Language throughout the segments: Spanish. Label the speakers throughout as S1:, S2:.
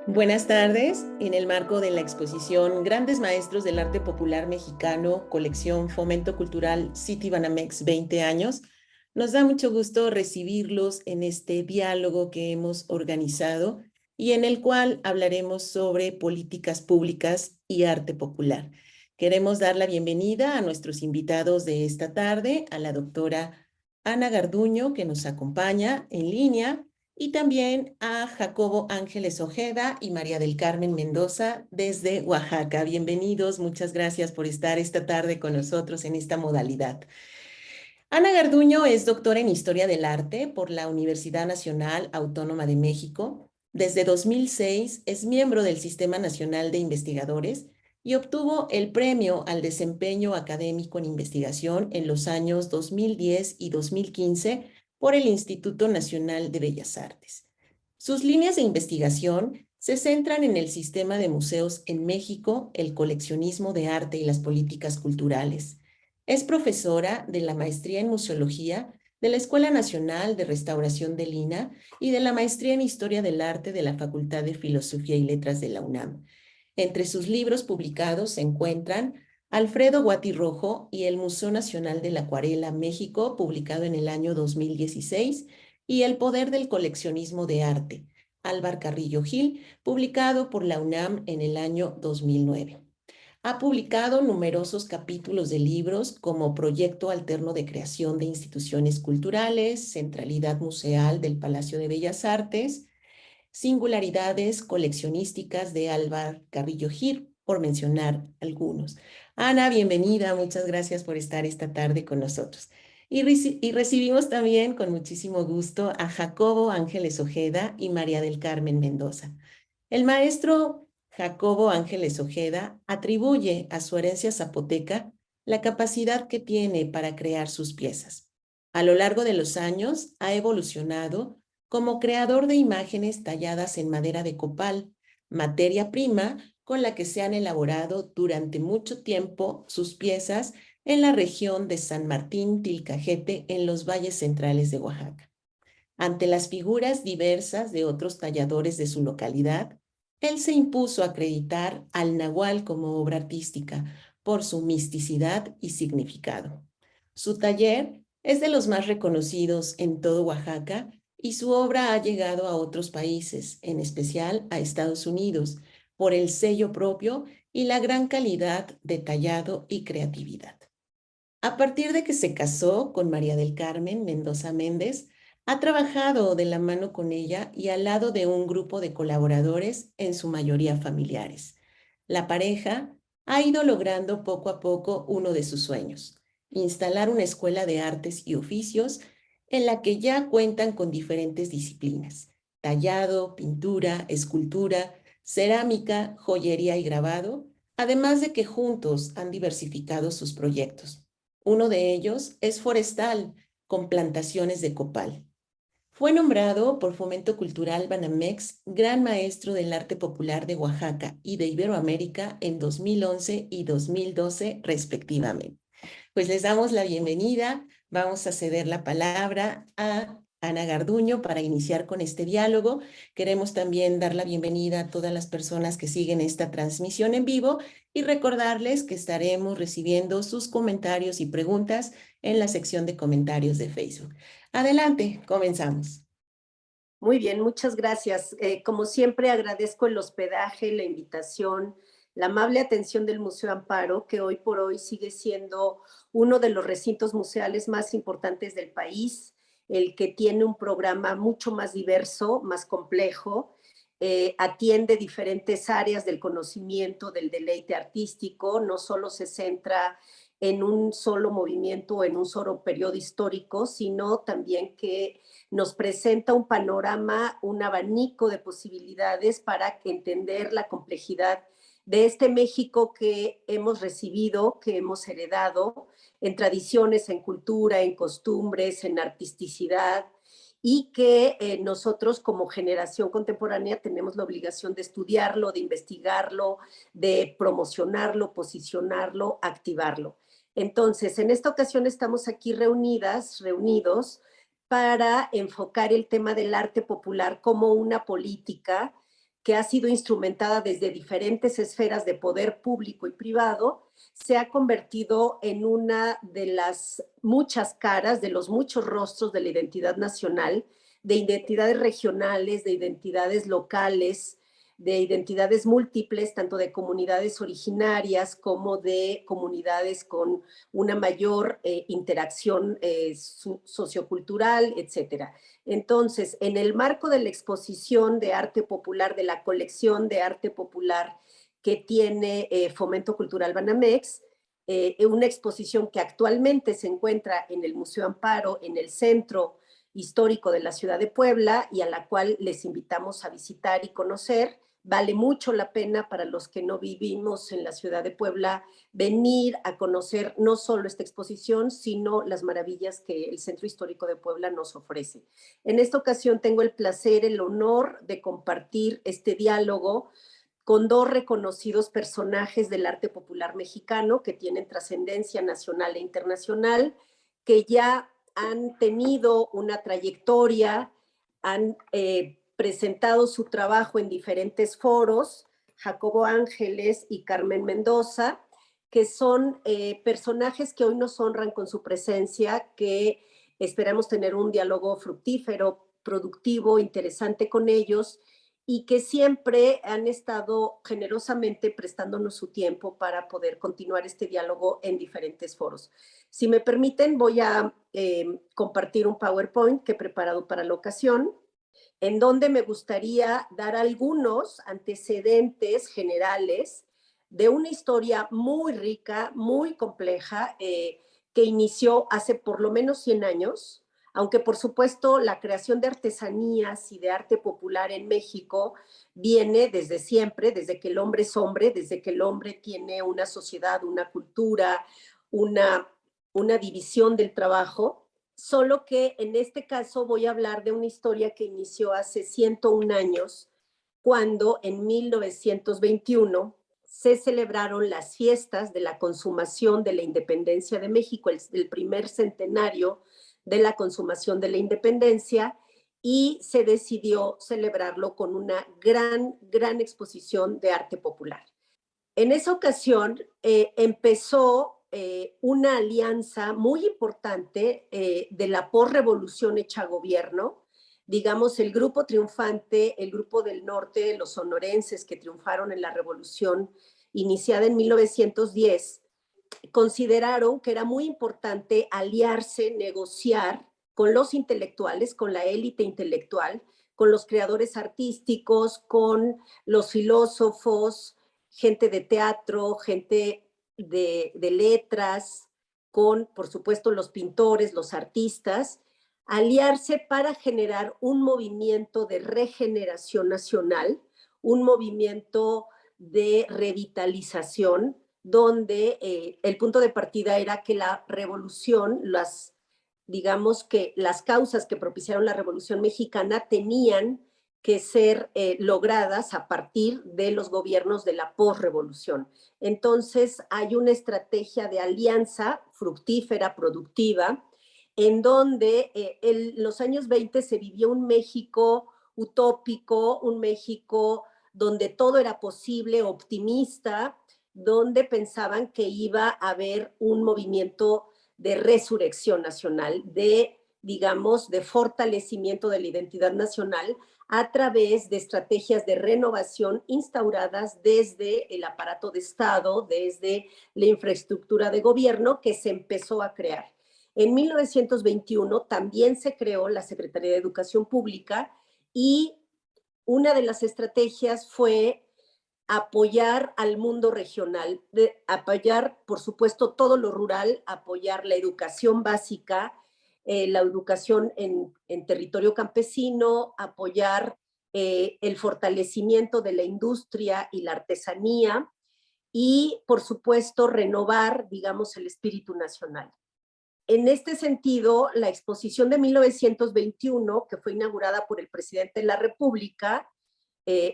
S1: Buenas tardes. En el marco de la exposición Grandes Maestros del Arte Popular Mexicano, colección Fomento Cultural Citibanamex 20 años, nos da mucho gusto recibirlos en este diálogo que hemos organizado y en el cual hablaremos sobre políticas públicas y arte popular. Queremos dar la bienvenida a nuestros invitados de esta tarde, a la doctora Ana Garduño, que nos acompaña en línea, y también a Jacobo Ángeles Ojeda y María del Carmen Mendoza desde Oaxaca. Bienvenidos, muchas gracias por estar esta tarde con nosotros en esta modalidad. Ana Garduño es doctora en Historia del Arte por la Universidad Nacional Autónoma de México. Desde 2006 es miembro del Sistema Nacional de Investigadores y obtuvo el Premio al Desempeño Académico en Investigación en los años 2010 y 2015 por el Instituto Nacional de Bellas Artes. Sus líneas de investigación se centran en el sistema de museos en México, el coleccionismo de arte y las políticas culturales. Es profesora de la maestría en museología de la Escuela Nacional de Restauración de Lina y de la maestría en Historia del Arte de la Facultad de Filosofía y Letras de la UNAM. Entre sus libros publicados se encuentran Alfredo Guati Rojo y el Museo Nacional de la Acuarela México, publicado en el año 2016, y El Poder del Coleccionismo de Arte, Álvar Carrillo Gil, publicado por la UNAM en el año 2009. Ha publicado numerosos capítulos de libros como Proyecto Alterno de Creación de Instituciones Culturales, Centralidad Museal del Palacio de Bellas Artes, Singularidades coleccionísticas de Álvar Carrillo Gil, por mencionar algunos. Ana, bienvenida, muchas gracias por estar esta tarde con nosotros. Y recibimos también con muchísimo gusto a Jacobo Ángeles Ojeda y María del Carmen Mendoza. El maestro Jacobo Ángeles Ojeda atribuye a su herencia zapoteca la capacidad que tiene para crear sus piezas. A lo largo de los años ha evolucionado como creador de imágenes talladas en madera de copal, materia prima con la que se han elaborado durante mucho tiempo sus piezas en la región de San Martín Tilcajete, en los valles centrales de Oaxaca. Ante las figuras diversas de otros talladores de su localidad, él se impuso a acreditar al nahual como obra artística por su misticidad y significado. Su taller es de los más reconocidos en todo Oaxaca y su obra ha llegado a otros países, en especial a Estados Unidos, por el sello propio y la gran calidad de tallado y creatividad. A partir de que se casó con María del Carmen Mendoza Méndez, ha trabajado de la mano con ella y al lado de un grupo de colaboradores, en su mayoría familiares. La pareja ha ido logrando poco a poco uno de sus sueños: instalar una escuela de artes y oficios en la que ya cuentan con diferentes disciplinas: tallado, pintura, escultura, cerámica, joyería y grabado, además de que juntos han diversificado sus proyectos. Uno de ellos es forestal, con plantaciones de copal. Fue nombrado por Fomento Cultural Banamex Gran Maestro del Arte Popular de Oaxaca y de Iberoamérica en 2011 y 2012, respectivamente. Pues les damos la bienvenida. Vamos a ceder la palabra a Ana Garduño para iniciar con este diálogo. Queremos también dar la bienvenida a todas las personas que siguen esta transmisión en vivo y recordarles que estaremos recibiendo sus comentarios y preguntas en la sección de comentarios de Facebook. Adelante, comenzamos.
S2: Muy bien, muchas gracias. Como siempre, agradezco el hospedaje, la invitación, la amable atención del Museo Amparo, que hoy por hoy sigue siendo uno de los recintos museales más importantes del país, el que tiene un programa mucho más diverso, más complejo, atiende diferentes áreas del conocimiento, del deleite artístico, no solo se centra en un solo movimiento o en un solo periodo histórico, sino también que nos presenta un panorama, un abanico de posibilidades para entender la complejidad de este México que hemos recibido, que hemos heredado en tradiciones, en cultura, en costumbres, en artisticidad, y que nosotros como generación contemporánea tenemos la obligación de estudiarlo, de investigarlo, de promocionarlo, posicionarlo, activarlo. Entonces, en esta ocasión estamos aquí reunidos, para enfocar el tema del arte popular como una política que ha sido instrumentada desde diferentes esferas de poder público y privado, se ha convertido en una de las muchas caras, de los muchos rostros de la identidad nacional, de identidades regionales, de identidades locales, de identidades múltiples, tanto de comunidades originarias como de comunidades con una mayor interacción sociocultural, etcétera. Entonces, en el marco de la exposición de arte popular, de la colección de arte popular que tiene Fomento Cultural Banamex, una exposición que actualmente se encuentra en el Museo Amparo, en el Centro Histórico de la Ciudad de Puebla, y a la cual les invitamos a visitar y conocer. Vale mucho la pena para los que no vivimos en la ciudad de Puebla venir a conocer no solo esta exposición, sino las maravillas que el Centro Histórico de Puebla nos ofrece. En esta ocasión tengo el placer, el honor de compartir este diálogo con dos reconocidos personajes del arte popular mexicano que tienen trascendencia nacional e internacional, que ya han tenido una trayectoria, han presentado su trabajo en diferentes foros, Jacobo Ángeles y Carmen Mendoza, que son personajes que hoy nos honran con su presencia, que esperamos tener un diálogo fructífero, productivo, interesante con ellos, y que siempre han estado generosamente prestándonos su tiempo para poder continuar este diálogo en diferentes foros. Si me permiten, voy a compartir un PowerPoint que he preparado para la ocasión, en donde me gustaría dar algunos antecedentes generales de una historia muy rica, muy compleja, que inició hace por lo menos 100 años, aunque por supuesto la creación de artesanías y de arte popular en México viene desde siempre, desde que el hombre es hombre, desde que el hombre tiene una sociedad, una cultura, una división del trabajo, solo que en este caso voy a hablar de una historia que inició hace 101 años, cuando en 1921 se celebraron las fiestas de la consumación de la independencia de México, el primer centenario de la consumación de la independencia, y se decidió celebrarlo con una gran exposición de arte popular. En esa ocasión empezó una alianza muy importante de la posrevolución hecha gobierno, digamos el grupo triunfante, el grupo del norte, los sonorenses que triunfaron en la revolución iniciada en 1910, consideraron que era muy importante aliarse, negociar con los intelectuales, con la élite intelectual, con los creadores artísticos, con los filósofos, gente de teatro, gente de letras, con, por supuesto, los pintores, los artistas, aliarse para generar un movimiento de regeneración nacional, un movimiento de revitalización, donde el punto de partida era que la revolución, digamos que las causas que propiciaron la Revolución Mexicana tenían que ser logradas a partir de los gobiernos de la posrevolución. Entonces hay una estrategia de alianza fructífera, productiva, en donde en los años 20 se vivió un México utópico, un México donde todo era posible, optimista, donde pensaban que iba a haber un movimiento de resurrección nacional, de, digamos, de fortalecimiento de la identidad nacional a través de estrategias de renovación instauradas desde el aparato de Estado, desde la infraestructura de gobierno que se empezó a crear. En 1921 también se creó la Secretaría de Educación Pública y una de las estrategias fue apoyar al mundo regional, apoyar, por supuesto, todo lo rural, apoyar la educación básica, la educación en territorio campesino, apoyar el fortalecimiento de la industria y la artesanía y, por supuesto, renovar, digamos, el espíritu nacional. En este sentido, la exposición de 1921, que fue inaugurada por el presidente de la República,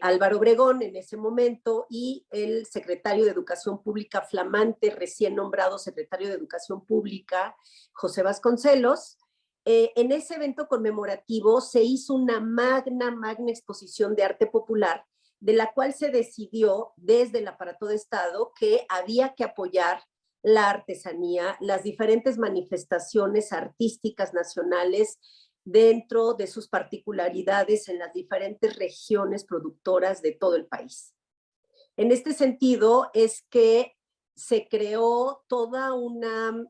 S2: Álvaro Obregón en ese momento, y el secretario de Educación Pública flamante, recién nombrado secretario de Educación Pública, José Vasconcelos. En ese evento conmemorativo se hizo una magna exposición de arte popular de la cual se decidió desde el aparato de Estado que había que apoyar la artesanía, las diferentes manifestaciones artísticas nacionales dentro de sus particularidades en las diferentes regiones productoras de todo el país. En este sentido es que se creó toda una,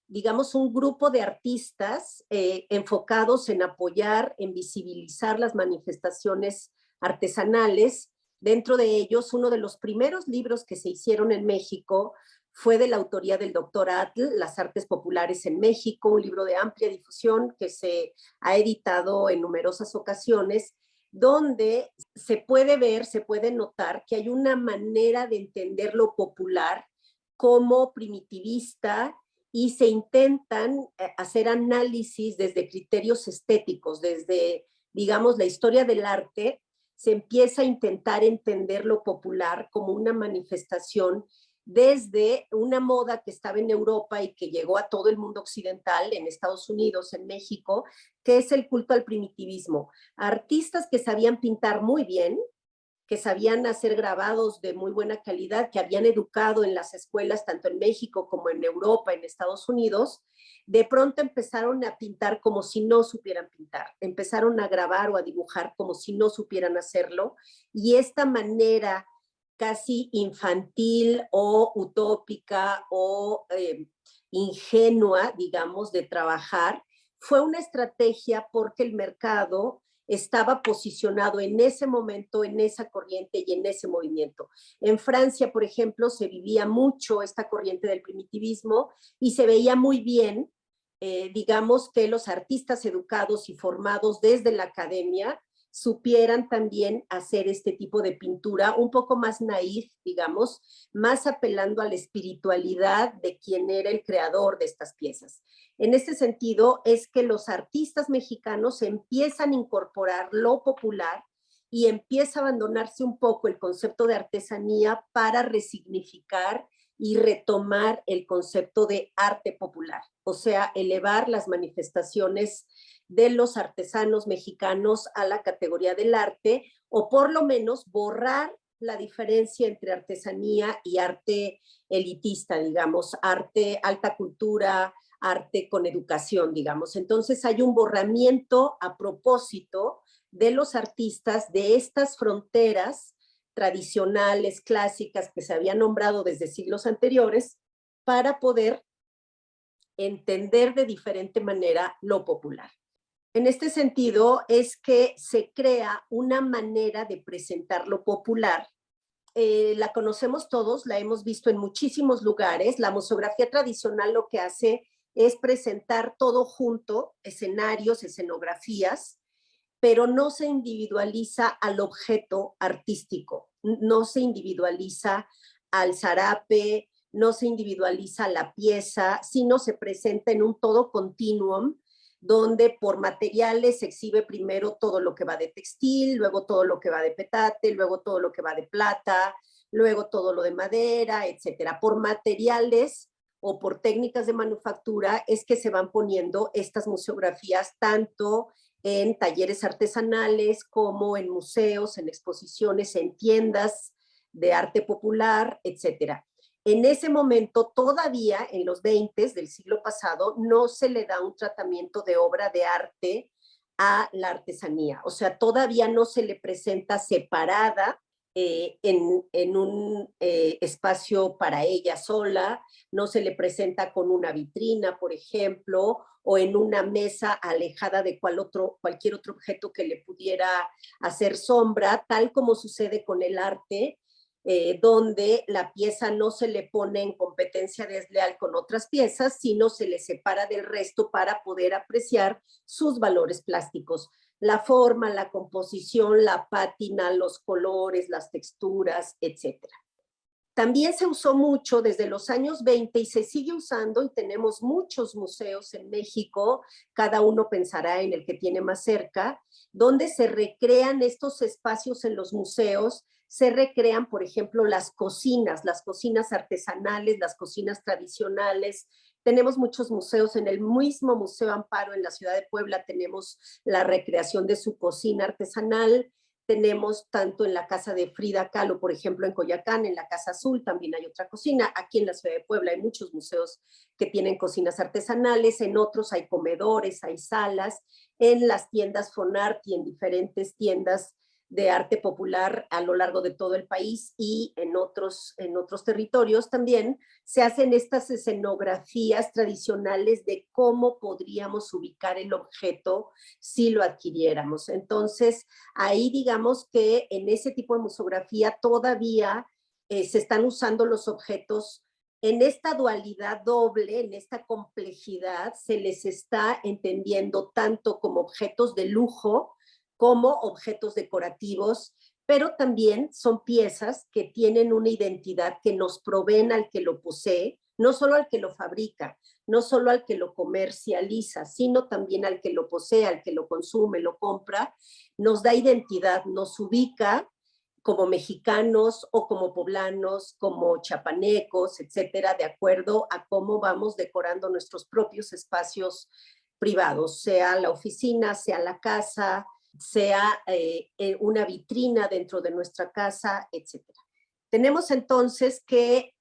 S2: digamos, un grupo de artistas enfocados en apoyar, en visibilizar las manifestaciones artesanales. Dentro de ellos, uno de los primeros libros que se hicieron en México fue de la autoría del doctor Atl, Las Artes Populares en México, un libro de amplia difusión que se ha editado en numerosas ocasiones, donde se puede ver, se puede notar que hay una manera de entender lo popular como primitivista y se intentan hacer análisis desde criterios estéticos, desde, digamos, la historia del arte, se empieza a intentar entender lo popular como una manifestación desde una moda que estaba en Europa y que llegó a todo el mundo occidental, en Estados Unidos, en México, que es el culto al primitivismo. Artistas que sabían pintar muy bien, que sabían hacer grabados de muy buena calidad, que habían educado en las escuelas tanto en México como en Europa, en Estados Unidos, de pronto empezaron a pintar como si no supieran pintar, empezaron a grabar o a dibujar como si no supieran hacerlo, y esta manera casi infantil o utópica o ingenua, digamos, de trabajar, fue una estrategia porque el mercado estaba posicionado en ese momento, en esa corriente y en ese movimiento. En Francia, por ejemplo, se vivía mucho esta corriente del primitivismo y se veía muy bien, digamos, que los artistas educados y formados desde la academia supieran también hacer este tipo de pintura un poco más naif, digamos, más apelando a la espiritualidad de quien era el creador de estas piezas. En este sentido, es que los artistas mexicanos empiezan a incorporar lo popular y empieza a abandonarse un poco el concepto de artesanía para resignificar y retomar el concepto de arte popular, o sea, elevar las manifestaciones de los artesanos mexicanos a la categoría del arte, o por lo menos borrar la diferencia entre artesanía y arte elitista, digamos, arte, alta cultura, arte con educación, digamos. Entonces hay un borramiento a propósito de los artistas de estas fronteras tradicionales, clásicas, que se habían nombrado desde siglos anteriores, para poder entender de diferente manera lo popular. En este sentido es que se crea una manera de presentar lo popular. La conocemos todos, la hemos visto en muchísimos lugares. La museografía tradicional lo que hace es presentar todo junto, escenarios, escenografías, pero no se individualiza al objeto artístico, no se individualiza al zarape, no se individualiza la pieza, sino se presenta en un todo continuum, donde por materiales se exhibe primero todo lo que va de textil, luego todo lo que va de petate, luego todo lo que va de plata, luego todo lo de madera, etcétera. Por materiales o por técnicas de manufactura es que se van poniendo estas museografías tanto en talleres artesanales como en museos, en exposiciones, en tiendas de arte popular, etcétera. En ese momento, todavía en los 20 del siglo pasado, no se le da un tratamiento de obra de arte a la artesanía. O sea, todavía no se le presenta separada en un espacio para ella sola, no se le presenta con una vitrina, por ejemplo, o en una mesa alejada de cualquier otro objeto que le pudiera hacer sombra, tal como sucede con el arte, donde la pieza no se le pone en competencia desleal con otras piezas, sino se le separa del resto para poder apreciar sus valores plásticos. La forma, la composición, la pátina, los colores, las texturas, etcétera. También se usó mucho desde los años 20 y se sigue usando, y tenemos muchos museos en México, cada uno pensará en el que tiene más cerca, donde se recrean estos espacios en los museos, se recrean, por ejemplo, las cocinas artesanales, las cocinas tradicionales. Tenemos muchos museos, en el mismo Museo Amparo en la ciudad de Puebla tenemos la recreación de su cocina artesanal. tenemos tanto en la casa de Frida Kahlo, por ejemplo, en Coyoacán, en la Casa Azul, también hay otra cocina. Aquí en la ciudad de Puebla hay muchos museos que tienen cocinas artesanales, en otros hay comedores, hay salas, en las tiendas Fonart y en diferentes tiendas de arte popular a lo largo de todo el país y en otros territorios también se hacen estas escenografías tradicionales de cómo podríamos ubicar el objeto si lo adquiriéramos. Entonces, ahí digamos que en ese tipo de museografía todavía se están usando los objetos en esta dualidad doble, en esta complejidad, se les está entendiendo tanto como objetos de lujo, como objetos decorativos, pero también son piezas que tienen una identidad que nos proveen al que lo posee, no solo al que lo fabrica, no solo al que lo comercializa, sino también al que lo posee, al que lo consume, lo compra, nos da identidad, nos ubica como mexicanos o como poblanos, como chapanecos, etcétera, de acuerdo a cómo vamos decorando nuestros propios espacios privados, sea la oficina, sea la casa, sea una vitrina dentro de nuestra casa, etcétera. Tenemos entonces que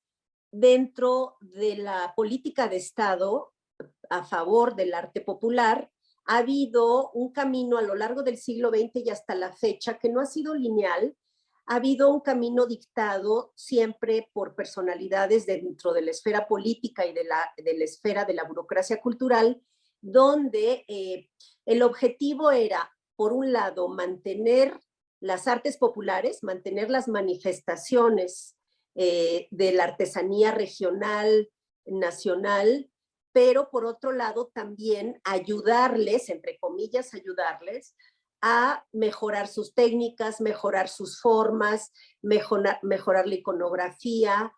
S2: dentro de la política de Estado a favor del arte popular, ha habido un camino a lo largo del siglo XX y hasta la fecha que no ha sido lineal, ha habido un camino dictado siempre por personalidades dentro de la esfera política y de la esfera de la burocracia cultural, donde el objetivo era, por un lado, mantener las artes populares, mantener las manifestaciones de la artesanía regional, nacional, pero por otro lado también ayudarles, entre comillas, ayudarles a mejorar sus técnicas, mejorar sus formas, mejorar la iconografía,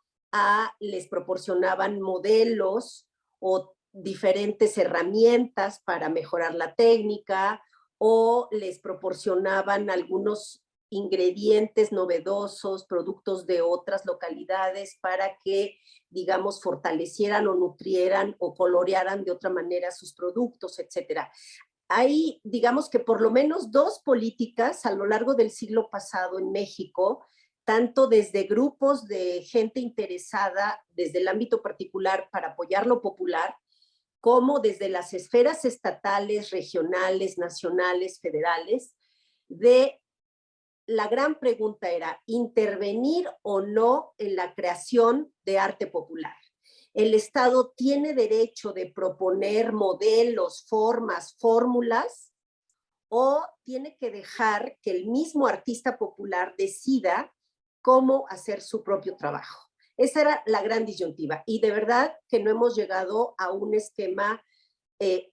S2: les proporcionaban modelos o diferentes herramientas para mejorar la técnica o les proporcionaban algunos ingredientes novedosos, productos de otras localidades para que, digamos, fortalecieran o nutrieran o colorearan de otra manera sus productos, etcétera. Hay, digamos que por lo menos dos políticas a lo largo del siglo pasado en México, tanto desde grupos de gente interesada, desde el ámbito particular para apoyar lo popular, como desde las esferas estatales, regionales, nacionales, federales, de la gran pregunta era intervenir o no en la creación de arte popular. El Estado tiene derecho de proponer modelos, formas, fórmulas, o tiene que dejar que el mismo artista popular decida cómo hacer su propio trabajo. Esa era la gran disyuntiva y de verdad que no hemos llegado a un esquema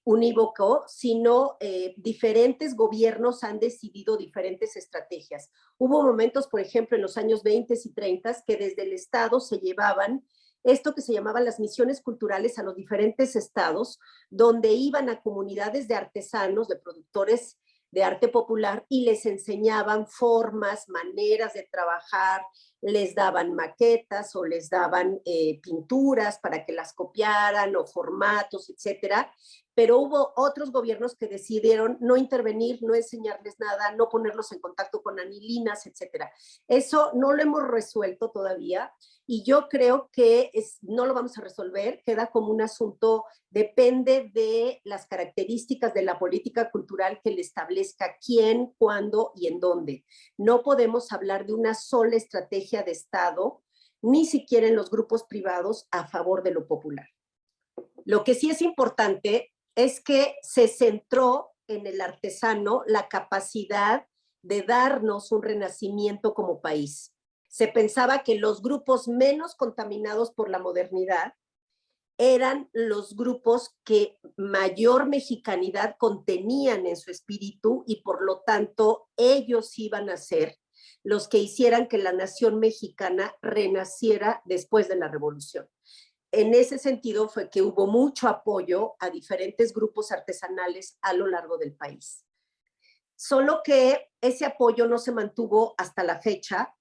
S2: unívoco, sino diferentes gobiernos han decidido diferentes estrategias. Hubo momentos, por ejemplo, en los años 20 y 30 que desde el Estado se llevaban esto que se llamaban las misiones culturales a los diferentes estados, donde iban a comunidades de artesanos, de productores de arte popular y les enseñaban formas, maneras de trabajar, les daban maquetas o les daban pinturas para que las copiaran o formatos, etcétera. Pero hubo otros gobiernos que decidieron no intervenir, no enseñarles nada, no ponerlos en contacto con anilinas, etcétera. Eso no lo hemos resuelto todavía y yo creo que no lo vamos a resolver, queda como un asunto, depende de las características de la política cultural que le establezca quién, cuándo y en dónde. No podemos hablar de una sola estrategia de Estado, ni siquiera en los grupos privados a favor de lo popular. Lo que sí es importante es que se centró en el artesano la capacidad de darnos un renacimiento como país. Se pensaba que los grupos menos contaminados por la modernidad eran los grupos que mayor mexicanidad contenían en su espíritu y por lo tanto ellos iban a ser los que hicieran que la nación mexicana renaciera después de la revolución. En ese sentido fue que hubo mucho apoyo a diferentes grupos artesanales a lo largo del país. Solo que ese apoyo no se mantuvo hasta la fecha.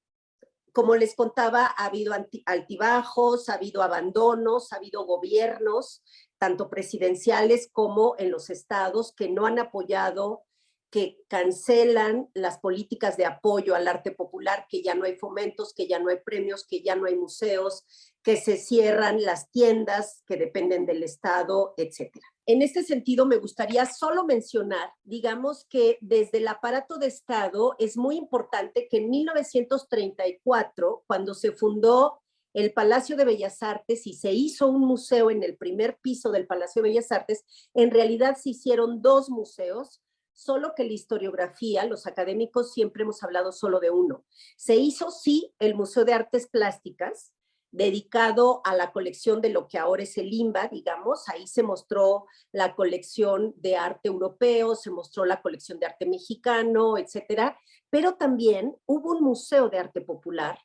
S2: Como les contaba, ha habido altibajos, ha habido abandonos, ha habido gobiernos, tanto presidenciales como en los estados, que no han apoyado que cancelan las políticas de apoyo al arte popular, que ya no hay fomentos, que ya no hay premios, que ya no hay museos, que se cierran las tiendas que dependen del Estado, etcétera. En este sentido, me gustaría solo mencionar, digamos que desde el aparato de Estado es muy importante que en 1934, cuando se fundó el Palacio de Bellas Artes y se hizo un museo en el primer piso del Palacio de Bellas Artes, en realidad se hicieron dos museos, solo que la historiografía, los académicos siempre hemos hablado solo de uno. Se hizo, sí, el Museo de Artes Plásticas, dedicado a la colección de lo que ahora es el INBA, digamos. Ahí se mostró la colección de arte europeo, se mostró la colección de arte mexicano, etcétera. Pero también hubo un museo de arte popular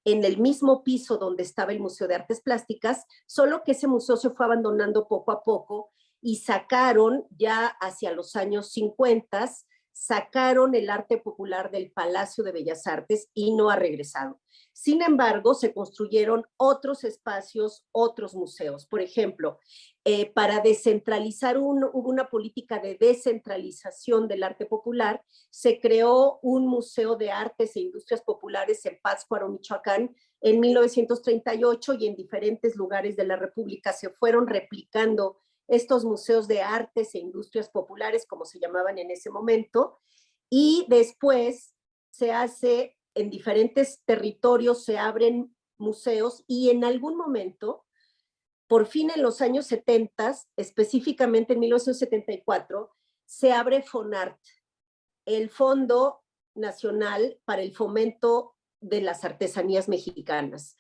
S2: en el mismo piso donde estaba el Museo de Artes Plásticas, solo que ese museo se fue abandonando poco a poco y sacaron ya hacia los años 50, sacaron el arte popular del Palacio de Bellas Artes y no ha regresado. Sin embargo, se construyeron otros espacios, otros museos. Por ejemplo, para descentralizar, hubo una política de descentralización del arte popular, se creó un museo de artes e industrias populares en Pátzcuaro, Michoacán, en 1938 y en diferentes lugares de la República se fueron replicando estos museos de artes e industrias populares, como se llamaban en ese momento, y después se hace en diferentes territorios, se abren museos y en algún momento, por fin en los años 70, específicamente en 1974, se abre FONART, el Fondo Nacional para el Fomento de las Artesanías Mexicanas.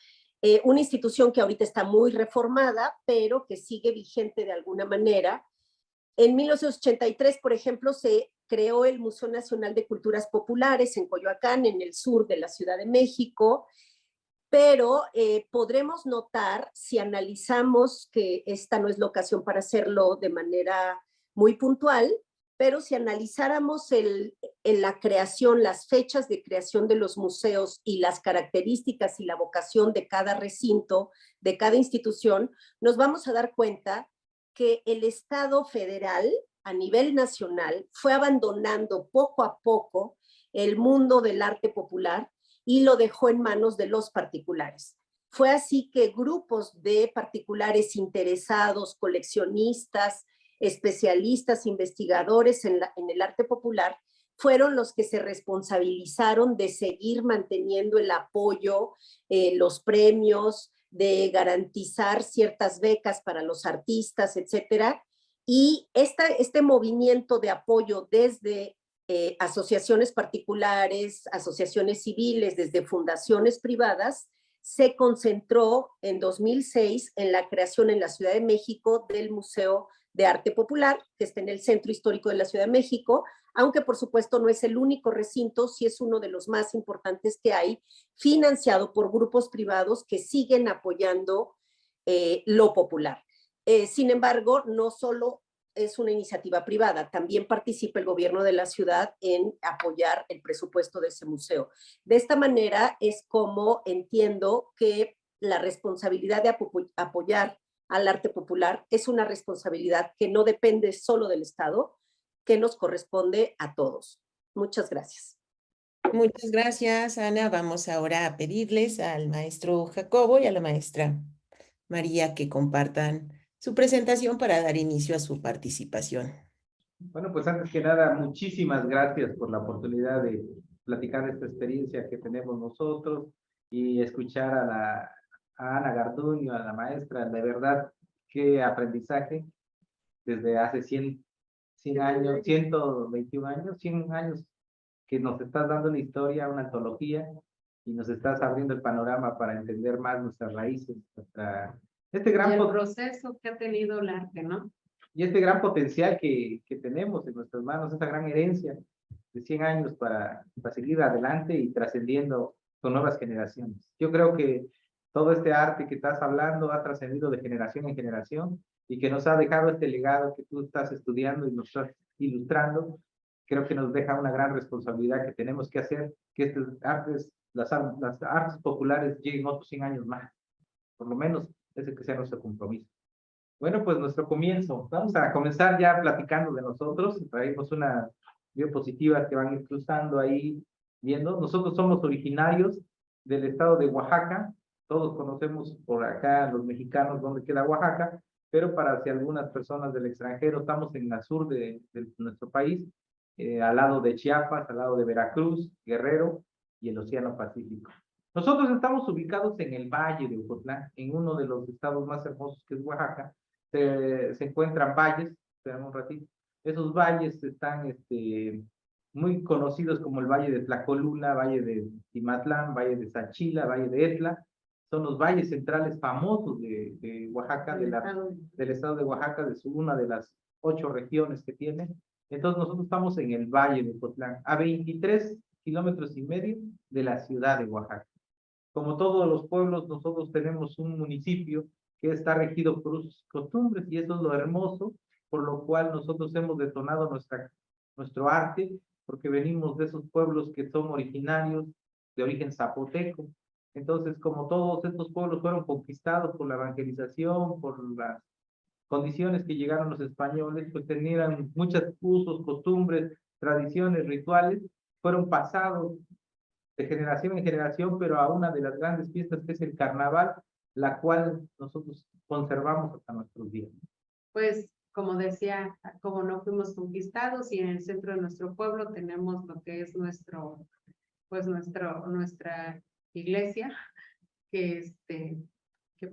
S2: Una institución que ahorita está muy reformada, pero que sigue vigente de alguna manera. En 1983, por ejemplo, se creó el Museo Nacional de Culturas Populares en Coyoacán, en el sur de la Ciudad de México, pero podremos notar, si analizamos, que esta no es la ocasión para hacerlo de manera muy puntual, pero si analizáramos la creación, las fechas de creación de los museos y las características y la vocación de cada recinto, de cada institución, nos vamos a dar cuenta que el Estado federal, a nivel nacional, fue abandonando poco a poco el mundo del arte popular y lo dejó en manos de los particulares. Fue así que grupos de particulares interesados, coleccionistas, especialistas, investigadores en el arte popular, fueron los que se responsabilizaron de seguir manteniendo el apoyo, los premios, de garantizar ciertas becas para los artistas, etcétera. Y este movimiento de apoyo desde asociaciones particulares, asociaciones civiles, desde fundaciones privadas, se concentró en 2006 en la creación en la Ciudad de México del Museo de Arte Popular, que está en el Centro Histórico de la Ciudad de México, aunque por supuesto no es el único recinto, sí es uno de los más importantes que hay, financiado por grupos privados que siguen apoyando lo popular. Sin embargo, no solo es una iniciativa privada, también participa el gobierno de la ciudad en apoyar el presupuesto de ese museo. De esta manera es como entiendo que la responsabilidad de apoyar al arte popular es una responsabilidad que no depende solo del Estado, que nos corresponde a todos. Muchas gracias.
S1: Muchas gracias, Ana. Vamos ahora a pedirles al maestro Jacobo y a la maestra María que compartan su presentación para dar inicio a su participación.
S3: Bueno, pues antes que nada, muchísimas gracias por la oportunidad de platicar esta experiencia que tenemos nosotros y escuchar a Ana Garduño, a la maestra. De verdad, qué aprendizaje desde hace 100 años, 121 años, 100 años que nos estás dando una historia, una antología y nos estás abriendo el panorama para entender más nuestras raíces, este gran
S4: el proceso que ha tenido el arte, ¿no?
S3: Y este gran potencial que tenemos en nuestras manos, esta gran herencia de 100 años para seguir adelante y trascendiendo con nuevas generaciones. Yo creo que todo este arte que estás hablando ha trascendido de generación en generación y que nos ha dejado este legado que tú estás estudiando y nos estás ilustrando. Creo que nos deja una gran responsabilidad que tenemos que hacer que estas artes, las artes populares lleguen otros 100 años más. Por lo menos ese que sea nuestro compromiso. Bueno, pues nuestro comienzo. Vamos a comenzar ya platicando de nosotros. Traemos diapositivas que van a ir cruzando ahí, viendo. Nosotros somos originarios del estado de Oaxaca. Todos conocemos por acá, los mexicanos, dónde queda Oaxaca, pero para si algunas personas del extranjero, estamos en el sur de nuestro país, al lado de Chiapas, al lado de Veracruz, Guerrero y el Océano Pacífico. Nosotros estamos ubicados en el Valle de Ocotlán, en uno de los estados más hermosos que es Oaxaca. Se encuentran valles, esperamos un ratito. Esos valles están muy conocidos como el Valle de Tlacolula, Valle de Timatlán, Valle de Sachila, Valle de Etla. Son los valles centrales famosos de Oaxaca, del estado de Oaxaca, de una de las 8 regiones que tiene. Entonces nosotros estamos en el Valle de Ocotlán, a 23,5 kilómetros de la ciudad de Oaxaca. Como todos los pueblos, nosotros tenemos un municipio que está regido por sus costumbres, y eso es lo hermoso, por lo cual nosotros hemos detonado nuestro arte, porque venimos de esos pueblos que son originarios, de origen zapoteco. Entonces, como todos estos pueblos fueron conquistados por la evangelización, por las condiciones que llegaron los españoles, pues tenían muchos usos, costumbres, tradiciones, rituales, fueron pasados de generación en generación, pero a una de las grandes fiestas que es el carnaval, la cual nosotros conservamos hasta nuestros días.
S4: Pues, como decía, como no fuimos conquistados, y en el centro de nuestro pueblo tenemos lo que es nuestra iglesia, que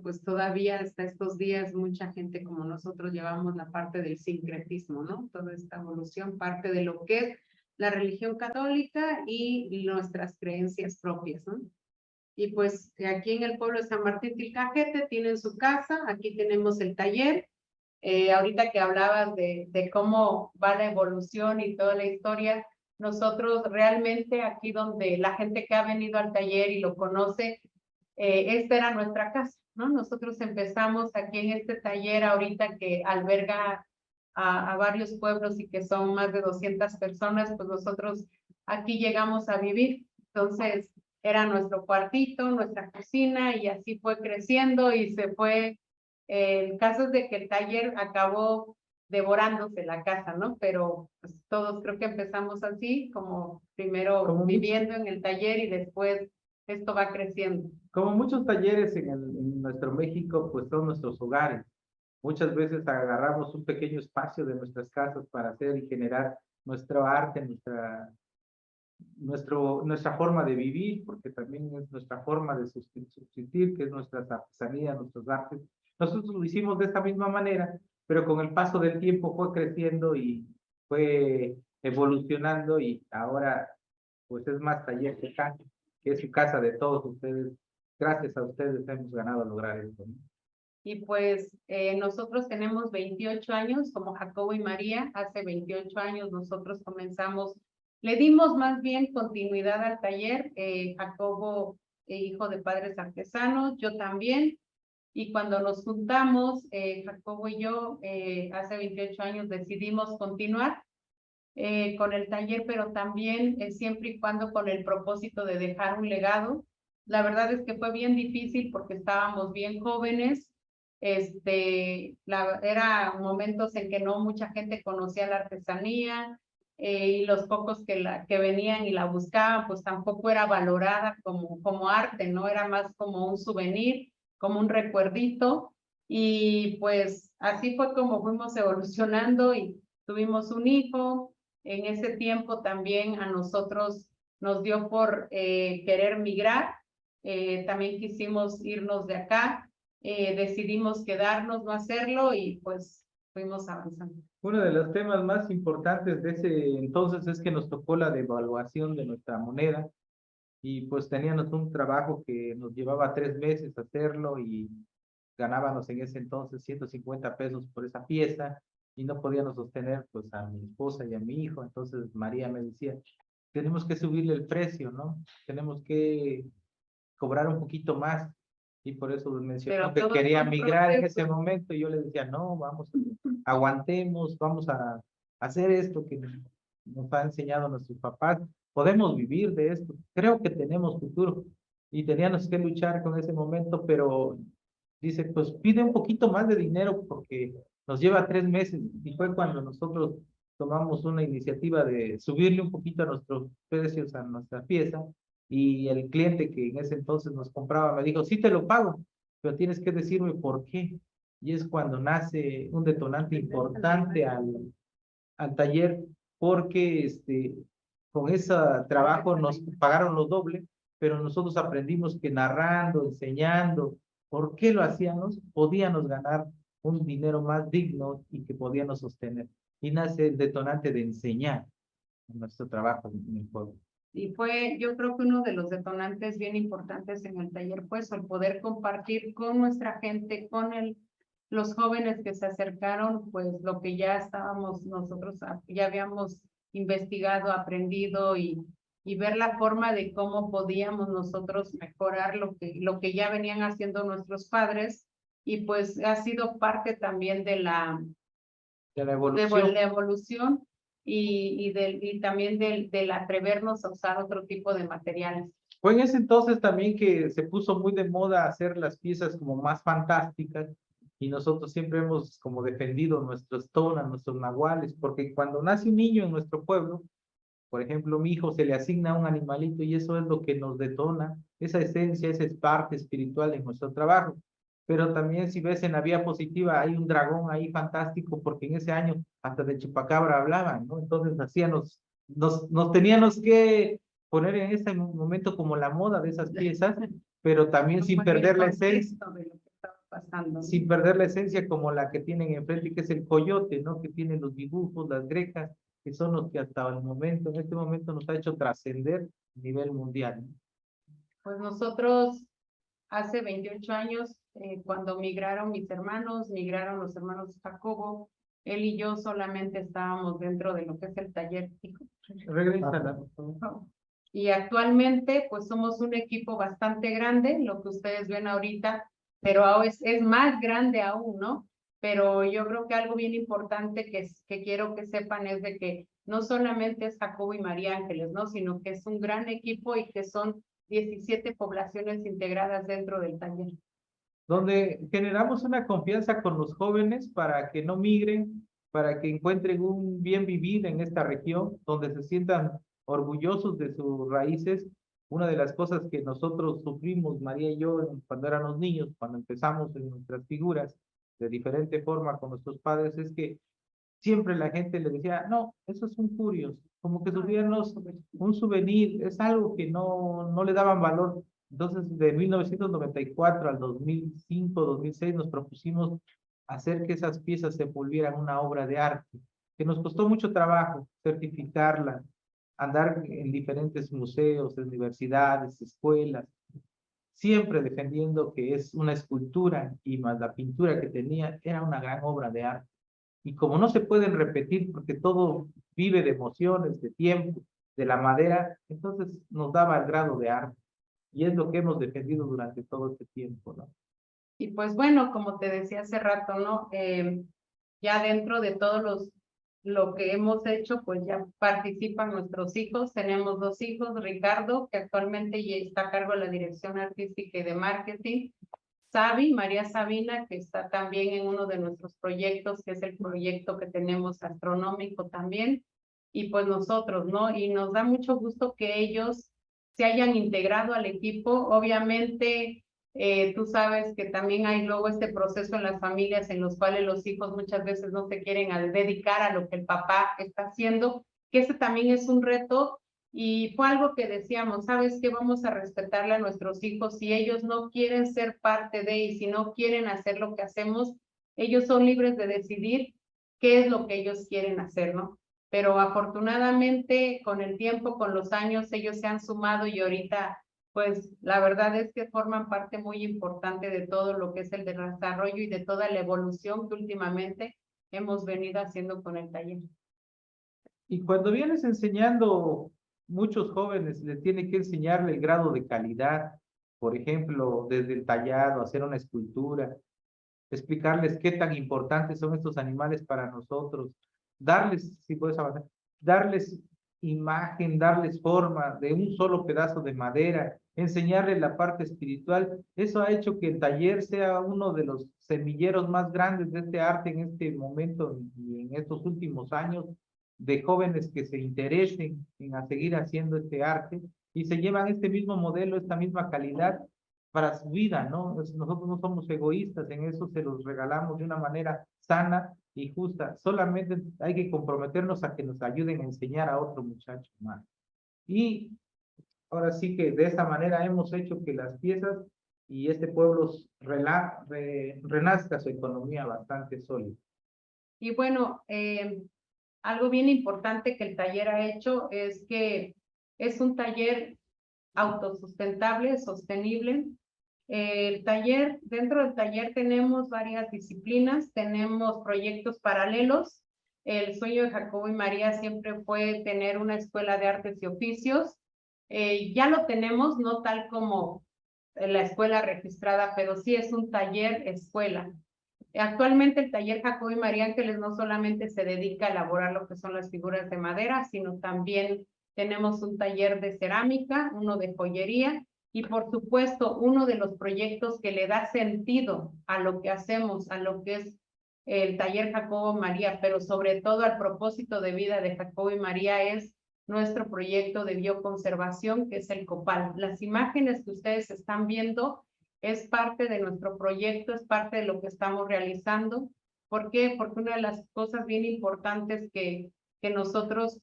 S4: pues todavía hasta estos días mucha gente como nosotros llevamos la parte del sincretismo, ¿no? Toda esta evolución parte de lo que es la religión católica y nuestras creencias propias, ¿no? Y pues aquí en el pueblo de San Martín Tilcajete tienen su casa, aquí tenemos el taller. Ahorita que hablabas de cómo va la evolución y toda la historia, nosotros realmente aquí donde la gente que ha venido al taller y lo conoce, esta era nuestra casa, ¿no? Nosotros empezamos aquí en este taller ahorita que alberga a varios pueblos y que son más de 200 personas, pues nosotros aquí llegamos a vivir. Entonces, era nuestro cuartito, nuestra cocina, y así fue creciendo y se fue. El caso es de que el taller acabó devorándose la casa, ¿no? Pero pues, todos creo que empezamos así, como primero viviendo en el taller y después esto va creciendo.
S3: Como muchos talleres en nuestro México, pues son nuestros hogares. Muchas veces agarramos un pequeño espacio de nuestras casas para hacer y generar nuestro arte, nuestra forma de vivir, porque también es nuestra forma de subsistir, que es nuestra artesanía, nuestros artes. Nosotros lo hicimos de esta misma manera, pero con el paso del tiempo fue creciendo y fue evolucionando, y ahora pues es más taller que casa, que es su casa de todos ustedes. Gracias a ustedes hemos ganado lograr esto, ¿no?
S4: Y pues nosotros tenemos 28 años, como Jacobo y María, hace 28 años nosotros comenzamos, le dimos más bien continuidad al taller. Jacobo, hijo de padres artesanos, yo también, y cuando nos juntamos, Jacobo y yo, hace 28 años decidimos continuar con el taller, pero también siempre y cuando con el propósito de dejar un legado. La verdad es que fue bien difícil porque estábamos bien jóvenes. Era momentos en que no mucha gente conocía la artesanía, y los pocos que venían y la buscaban, pues tampoco era valorada como arte, ¿no? Era más como un souvenir, como un recuerdito, y pues así fue como fuimos evolucionando y tuvimos un hijo. En ese tiempo también a nosotros nos dio por querer migrar, también quisimos irnos de acá. Decidimos quedarnos, no hacerlo, y pues fuimos avanzando.
S3: Uno de los temas más importantes de ese entonces es que nos tocó la devaluación de nuestra moneda, y pues teníamos un trabajo que nos llevaba 3 meses hacerlo, y ganábamos en ese entonces 150 pesos por esa pieza, y no podíamos sostener pues a mi esposa y a mi hijo. Entonces María me decía, tenemos que subirle el precio, ¿no? Tenemos que cobrar un poquito más. Y por eso mencionó que quería migrar en ese momento, y yo le decía, no, vamos, aguantemos, vamos a hacer esto que nos ha enseñado nuestros papás, podemos vivir de esto, creo que tenemos futuro. Y teníamos que luchar con ese momento, pero dice, pues pide un poquito más de dinero porque nos lleva 3 meses, y fue cuando nosotros tomamos una iniciativa de subirle un poquito a nuestros precios a nuestra pieza, y el cliente que en ese entonces nos compraba me dijo, sí te lo pago, pero tienes que decirme por qué. Y es cuando nace un detonante importante al taller, porque con ese trabajo nos pagaron lo doble, pero nosotros aprendimos que narrando, enseñando, por qué lo hacíamos, podíamos ganar un dinero más digno y que podíamos sostener. Y nace el detonante de enseñar nuestro trabajo en el pueblo.
S4: Y fue, yo creo que uno de los detonantes bien importantes en el taller fue eso, el poder compartir con nuestra gente, con los jóvenes que se acercaron, pues lo que ya estábamos nosotros, ya habíamos investigado, aprendido y ver la forma de cómo podíamos nosotros mejorar lo que ya venían haciendo nuestros padres. Y pues ha sido parte también de la evolución y también del atrevernos a usar otro tipo de materiales.
S3: Fue en ese entonces también que se puso muy de moda hacer las piezas como más fantásticas, y nosotros siempre hemos como defendido nuestros tonas, nuestros nahuales, porque cuando nace un niño en nuestro pueblo, por ejemplo, mi hijo se le asigna un animalito y eso es lo que nos detona, esa esencia, esa parte espiritual en nuestro trabajo. Pero también si ves en la diapositiva hay un dragón ahí fantástico, porque en ese año hasta de chupacabra hablaban, ¿no? Entonces nos teníamos que poner en ese momento como la moda de esas piezas, pero también sin perder la esencia. Sin perder la esencia como la que tienen enfrente, que es el coyote, ¿no? Que tiene los dibujos, las grejas, que son los que hasta el momento, en este momento nos ha hecho trascender a nivel mundial, ¿no?
S4: Pues nosotros hace 28 años, cuando migraron los hermanos Jacobo, él y yo solamente estábamos dentro de lo que es el taller.
S3: Regrésala, por favor.
S4: Y actualmente, pues somos un equipo bastante grande, lo que ustedes ven ahorita, pero es más grande aún, ¿no? Pero yo creo que algo bien importante que quiero que sepan es de que no solamente es Jacobo y María Ángeles, ¿no? Sino que es un gran equipo y que son 17 poblaciones integradas dentro del taller.
S3: Donde generamos una confianza con los jóvenes para que no migren, para que encuentren un bien vivir en esta región, donde se sientan orgullosos de sus raíces. Una de las cosas que nosotros sufrimos, María y yo, cuando éramos niños, cuando empezamos en nuestras figuras, de diferente forma con nuestros padres, es que siempre la gente le decía, no, eso es un curios, como que tuviéramos un souvenir, es algo que no le daban valor. Entonces, de 1994 al 2005, 2006, nos propusimos hacer que esas piezas se volvieran una obra de arte, que nos costó mucho trabajo certificarla, andar en diferentes museos, universidades, escuelas, siempre defendiendo que es una escultura, y más la pintura que tenía era una gran obra de arte. Y como no se pueden repetir porque todo vive de emociones, de tiempo, de la madera, entonces nos daba el grado de arte. Y es lo que hemos defendido durante todo este tiempo, ¿no?
S4: Y pues bueno, como te decía hace rato, ¿no? Ya dentro de lo que hemos hecho, pues ya participan nuestros hijos. Tenemos 2 hijos, Ricardo, que actualmente ya está a cargo de la dirección artística y de marketing. María Sabina, que está también en uno de nuestros proyectos, que es el proyecto que tenemos astronómico también. Y pues nosotros, ¿no? Y nos da mucho gusto que ellos se hayan integrado al equipo. Obviamente, tú sabes que también hay luego este proceso en las familias en los cuales los hijos muchas veces no se quieren dedicar a lo que el papá está haciendo, que ese también es un reto. Y fue algo que decíamos, ¿sabes qué? Vamos a respetarle a nuestros hijos. Si ellos no quieren ser parte de, y si no quieren hacer lo que hacemos, ellos son libres de decidir qué es lo que ellos quieren hacer, ¿no? Pero afortunadamente con el tiempo, con los años, ellos se han sumado y ahorita, pues la verdad es que forman parte muy importante de todo lo que es el desarrollo y de toda la evolución que últimamente hemos venido haciendo con el taller.
S3: Y cuando vienes enseñando, muchos jóvenes les tiene que enseñarle el grado de calidad, por ejemplo, desde el tallado, hacer una escultura, explicarles qué tan importantes son estos animales para nosotros, darles, si puedes avanzar, darles imagen, darles forma de un solo pedazo de madera, enseñarles la parte espiritual. Eso ha hecho que el taller sea uno de los semilleros más grandes de este arte en este momento y en estos últimos años, de jóvenes que se interesen en a seguir haciendo este arte y se llevan este mismo modelo, esta misma calidad para su vida, ¿no? Nosotros no somos egoístas, en eso se los regalamos de una manera sana y justa. Solamente hay que comprometernos a que nos ayuden a enseñar a otro muchacho más. Y ahora sí que de esta manera hemos hecho que las piezas y este pueblo renazca su economía bastante sólida.
S4: Y bueno, algo bien importante que el taller ha hecho es que es un taller autosustentable, sostenible. Dentro del taller tenemos varias disciplinas, tenemos proyectos paralelos. El sueño de Jacobo y María siempre fue tener una escuela de artes y oficios. Ya lo tenemos, no tal como la escuela registrada, pero sí es un taller escuela. Actualmente el taller Jacobo y María Ángeles no solamente se dedica a elaborar lo que son las figuras de madera, sino también tenemos un taller de cerámica, uno de joyería y por supuesto uno de los proyectos que le da sentido a lo que hacemos, a lo que es el taller Jacobo y María, pero sobre todo al propósito de vida de Jacobo y María es nuestro proyecto de bioconservación, que es el COPAL. Las imágenes que ustedes están viendo es parte de nuestro proyecto, es parte de lo que estamos realizando. ¿Por qué? Porque una de las cosas bien importantes que nosotros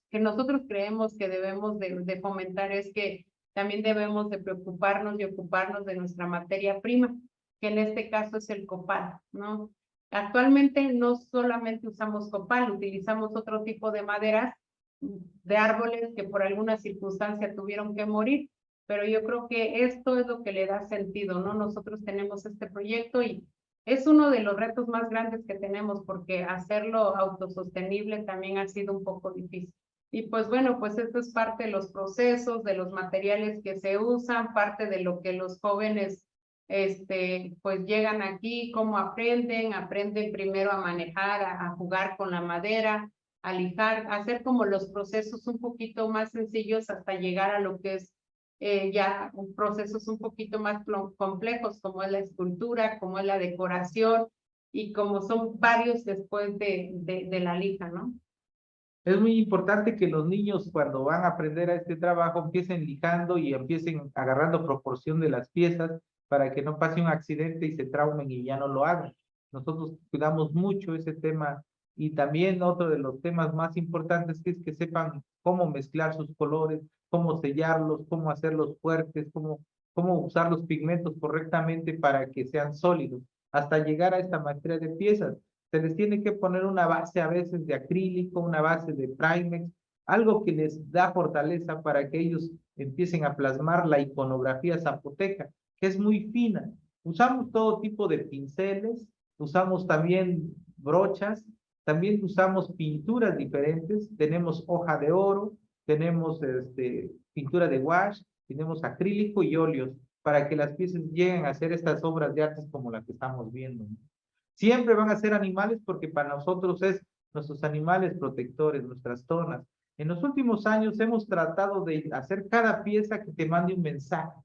S4: creemos que debemos de fomentar es que también debemos de preocuparnos y ocuparnos de nuestra materia prima, que en este caso es el copal, ¿no? Actualmente no solamente usamos copal, utilizamos otro tipo de maderas de árboles que por alguna circunstancia tuvieron que morir, pero yo creo que esto es lo que le da sentido, ¿no? Nosotros tenemos este proyecto y es uno de los retos más grandes que tenemos porque hacerlo autosostenible también ha sido un poco difícil. Y pues bueno, pues esto es parte de los procesos, de los materiales que se usan, parte de lo que los jóvenes pues llegan aquí, cómo aprenden primero a manejar, a jugar con la madera, a lijar, a hacer como los procesos un poquito más sencillos hasta llegar a lo que es ya procesos un poquito más complejos, como es la escultura, como es la decoración, y como son varios después de la lija, ¿no?
S3: Es muy importante que los niños cuando van a aprender a este trabajo empiecen lijando y empiecen agarrando proporción de las piezas para que no pase un accidente y se traumen y ya no lo hagan. Nosotros cuidamos mucho ese tema y también otro de los temas más importantes es que sepan cómo mezclar sus colores, cómo sellarlos, cómo hacerlos fuertes, cómo usar los pigmentos correctamente para que sean sólidos, hasta llegar a esta maestría de piezas. Se les tiene que poner una base a veces de acrílico, una base de Primex, algo que les da fortaleza para que ellos empiecen a plasmar la iconografía zapoteca, que es muy fina. Usamos todo tipo de pinceles, usamos también brochas, también usamos pinturas diferentes, tenemos hoja de oro, tenemos pintura de wash, tenemos acrílico y óleos, para que las piezas lleguen a ser estas obras de arte como la que estamos viendo, ¿no? Siempre van a ser animales porque para nosotros es nuestros animales protectores, nuestras zonas. En los últimos años hemos tratado de hacer cada pieza que te mande un mensaje.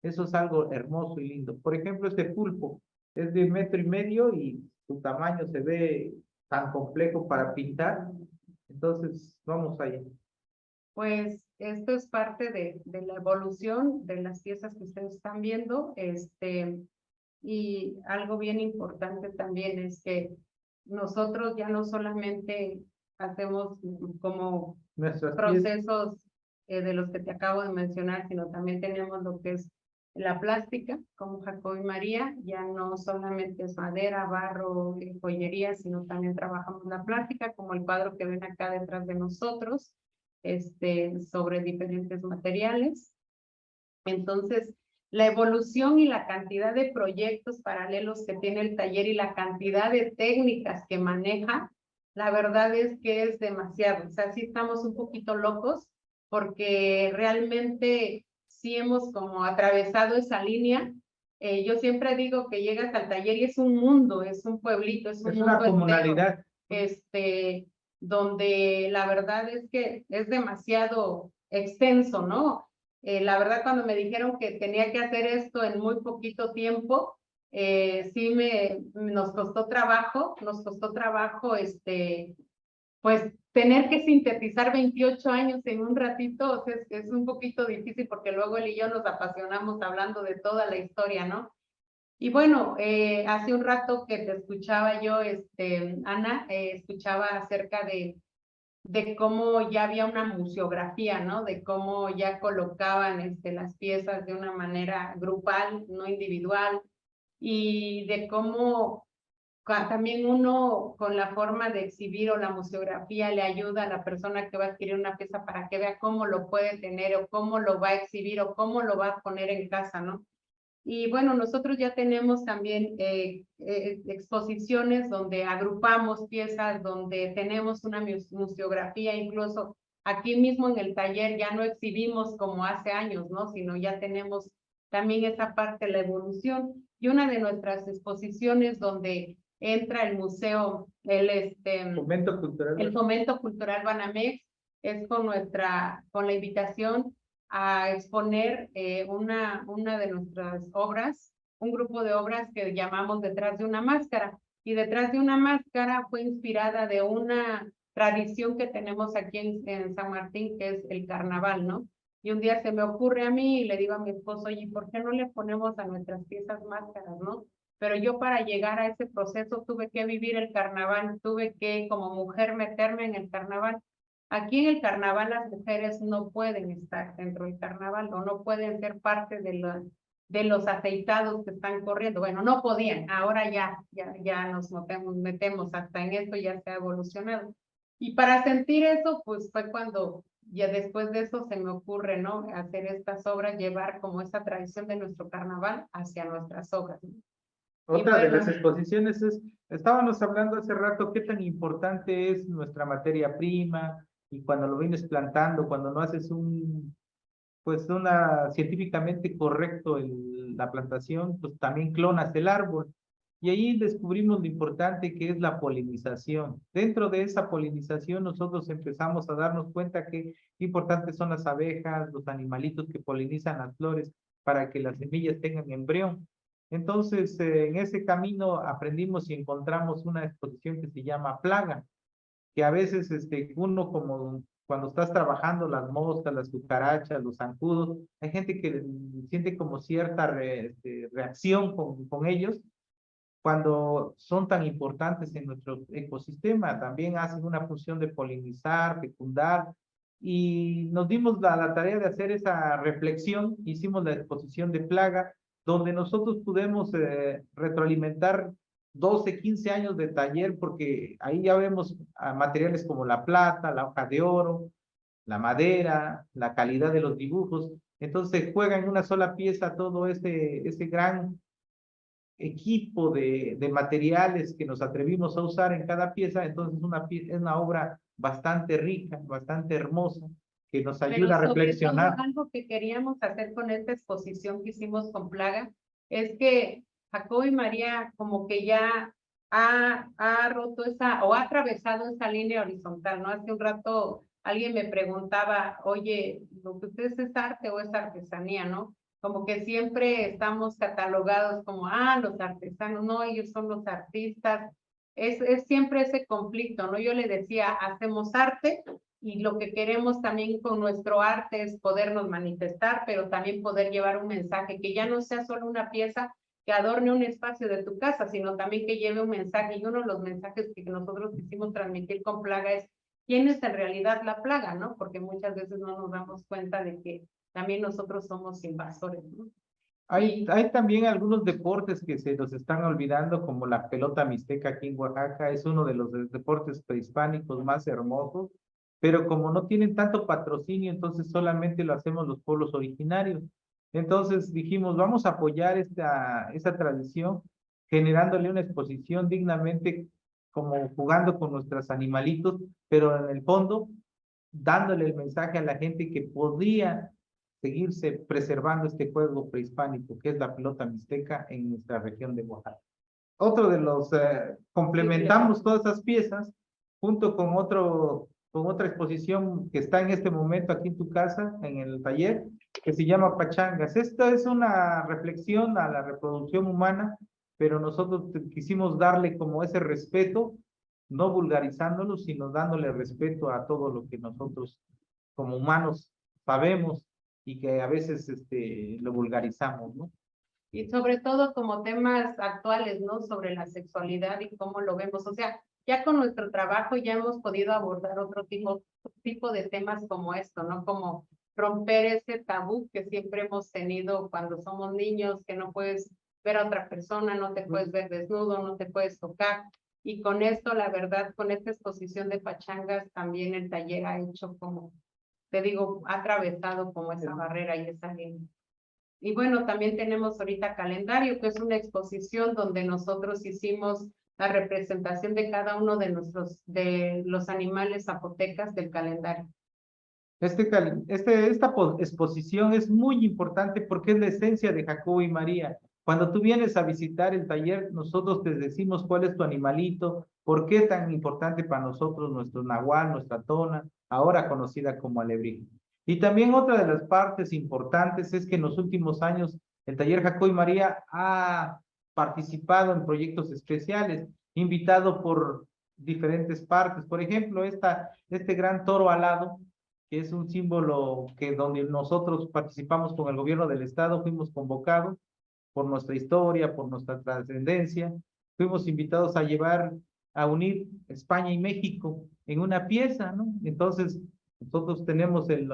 S3: Eso es algo hermoso y lindo. Por ejemplo, este pulpo es de 1,5 metros y su tamaño se ve tan complejo para pintar. Entonces, vamos allá.
S4: Pues esto es parte de la evolución de las piezas que ustedes están viendo, y algo bien importante también es que nosotros ya no solamente hacemos como
S3: Nuestras
S4: procesos de los que te acabo de mencionar, sino también tenemos lo que es la plástica, como Jacobo y María, ya no solamente es madera, barro, joyería, sino también trabajamos la plástica, como el cuadro que ven acá detrás de nosotros, sobre diferentes materiales. Entonces, la evolución y la cantidad de proyectos paralelos que tiene el taller y la cantidad de técnicas que maneja, la verdad es que es demasiado. O sea, sí estamos un poquito locos porque realmente sí hemos como atravesado esa línea. Yo siempre digo que llegas al taller y es un mundo, es un pueblito, es un mundo
S3: una comunalidad.
S4: entero, donde la verdad es que es demasiado extenso, ¿no? La verdad, cuando me dijeron que tenía que hacer esto en muy poquito tiempo, sí nos costó trabajo, pues tener que sintetizar 28 años en un ratito, o sea, es un poquito difícil porque luego él y yo nos apasionamos hablando de toda la historia, ¿no? Y bueno, hace un rato que te escuchaba yo, Ana, escuchaba acerca de cómo ya había una museografía, ¿no? De cómo ya colocaban las piezas de una manera grupal, no individual, y de cómo también uno con la forma de exhibir o la museografía le ayuda a la persona que va a adquirir una pieza para que vea cómo lo puede tener o cómo lo va a exhibir o cómo lo va a poner en casa, ¿no? Y bueno, nosotros ya tenemos también exposiciones donde agrupamos piezas, donde tenemos una museografía, incluso aquí mismo en el taller ya no exhibimos como hace años, ¿no? Sino ya tenemos también esa parte de la evolución. Y una de nuestras exposiciones donde entra el museo, el Fomento Cultural Banamex, es con la invitación a exponer una de nuestras obras, un grupo de obras que llamamos Detrás de una Máscara. Y Detrás de una Máscara fue inspirada de una tradición que tenemos aquí en San Martín, que es el carnaval, ¿no? Y un día se me ocurre a mí y le digo a mi esposo, oye, ¿por qué no le ponemos a nuestras piezas máscaras, no? Pero yo para llegar a ese proceso tuve que vivir el carnaval, tuve que como mujer meterme en el carnaval. Aquí en el carnaval las mujeres no pueden estar dentro del carnaval o no pueden ser parte de los afeitados que están corriendo. Bueno, no podían, ahora ya nos metemos hasta en esto, ya se ha evolucionado. Y para sentir eso, pues fue cuando ya después de eso se me ocurre, ¿no? Hacer estas obras, llevar como esa tradición de nuestro carnaval hacia nuestras obras, ¿no?
S3: Otra de las exposiciones estábamos hablando hace rato qué tan importante es nuestra materia prima y cuando lo vienes plantando, cuando no haces pues científicamente correcto la plantación, pues también clonas el árbol. Y ahí descubrimos lo importante que es la polinización. Dentro de esa polinización nosotros empezamos a darnos cuenta que importantes son las abejas, los animalitos que polinizan las flores para que las semillas tengan embrión. Entonces, en ese camino aprendimos y encontramos una exposición que se llama Plaga, que a veces uno como cuando estás trabajando las moscas, las cucarachas, los zancudos, hay gente que siente como cierta reacción con ellos cuando son tan importantes en nuestro ecosistema. También hacen una función de polinizar, fecundar, y nos dimos la tarea de hacer esa reflexión. Hicimos la exposición de Plaga, donde nosotros pudimos retroalimentar 12, 15 años de taller, porque ahí ya vemos materiales como la plata, la hoja de oro, la madera, la calidad de los dibujos. Entonces juega en una sola pieza todo ese gran equipo de materiales que nos atrevimos a usar en cada pieza. Entonces es una obra bastante rica, bastante hermosa, que nos ayuda a reflexionar.
S4: Algo que queríamos hacer con esta exposición que hicimos con Plaga es que Jacobo y María como que ya ha roto o ha atravesado esa línea horizontal, ¿no? Hace un rato alguien me preguntaba, oye, ¿lo que ustedes es arte o es artesanía, no? Como que siempre estamos catalogados como, los artesanos, no, ellos son los artistas. Es siempre ese conflicto, ¿no? Yo le decía, hacemos arte y lo que queremos también con nuestro arte es podernos manifestar, pero también poder llevar un mensaje que ya no sea solo una pieza que adorne un espacio de tu casa, sino también que lleve un mensaje. Y uno de los mensajes que nosotros quisimos transmitir con Plaga es quién es en realidad la plaga, ¿no? Porque muchas veces no nos damos cuenta de que también nosotros somos invasores, ¿no?
S3: Hay también algunos deportes que se nos están olvidando, como la pelota mixteca aquí en Oaxaca. Es uno de los deportes prehispánicos más hermosos, pero como no tienen tanto patrocinio, entonces solamente lo hacemos los pueblos originarios. Entonces dijimos, vamos a apoyar esta tradición, generándole una exposición dignamente, como jugando con nuestros animalitos, pero en el fondo dándole el mensaje a la gente que podía seguirse preservando este juego prehispánico, que es la pelota mixteca en nuestra región de Oaxaca. Otro de los, complementamos todas esas piezas junto con otra exposición que está en este momento aquí en tu casa, en el taller, que se llama Pachangas. Esta es una reflexión a la reproducción humana, pero nosotros quisimos darle como ese respeto no vulgarizándolo, sino dándole respeto a todo lo que nosotros como humanos sabemos y que a veces lo vulgarizamos, ¿no?
S4: Y sobre todo como temas actuales, ¿no? Sobre la sexualidad y cómo lo vemos. O sea, ya con nuestro trabajo ya hemos podido abordar otro tipo de temas como esto, ¿no? Como romper ese tabú que siempre hemos tenido cuando somos niños, que no puedes ver a otra persona, no te puedes ver desnudo, no te puedes tocar. Y con esto, la verdad, con esta exposición de pachangas, también el taller ha hecho como, te digo, ha atravesado como esa barrera y esa línea. Y bueno, también tenemos ahorita calendario, que es una exposición donde nosotros hicimos la representación de cada uno de los animales zapotecas del calendario.
S3: Esta exposición es muy importante porque es la esencia de Jacobo y María. Cuando tú vienes a visitar el taller, nosotros te decimos cuál es tu animalito, por qué es tan importante para nosotros nuestro nahual, nuestra tona, ahora conocida como alebrije. Y también otra de las partes importantes es que en los últimos años el taller Jacobo y María ha participado en proyectos especiales, invitado por diferentes partes. Por ejemplo, este gran toro alado, que es un símbolo que donde nosotros participamos con el gobierno del estado, fuimos convocados por nuestra historia, por nuestra trascendencia, fuimos invitados a a unir España y México en una pieza, ¿no? Entonces, nosotros tenemos el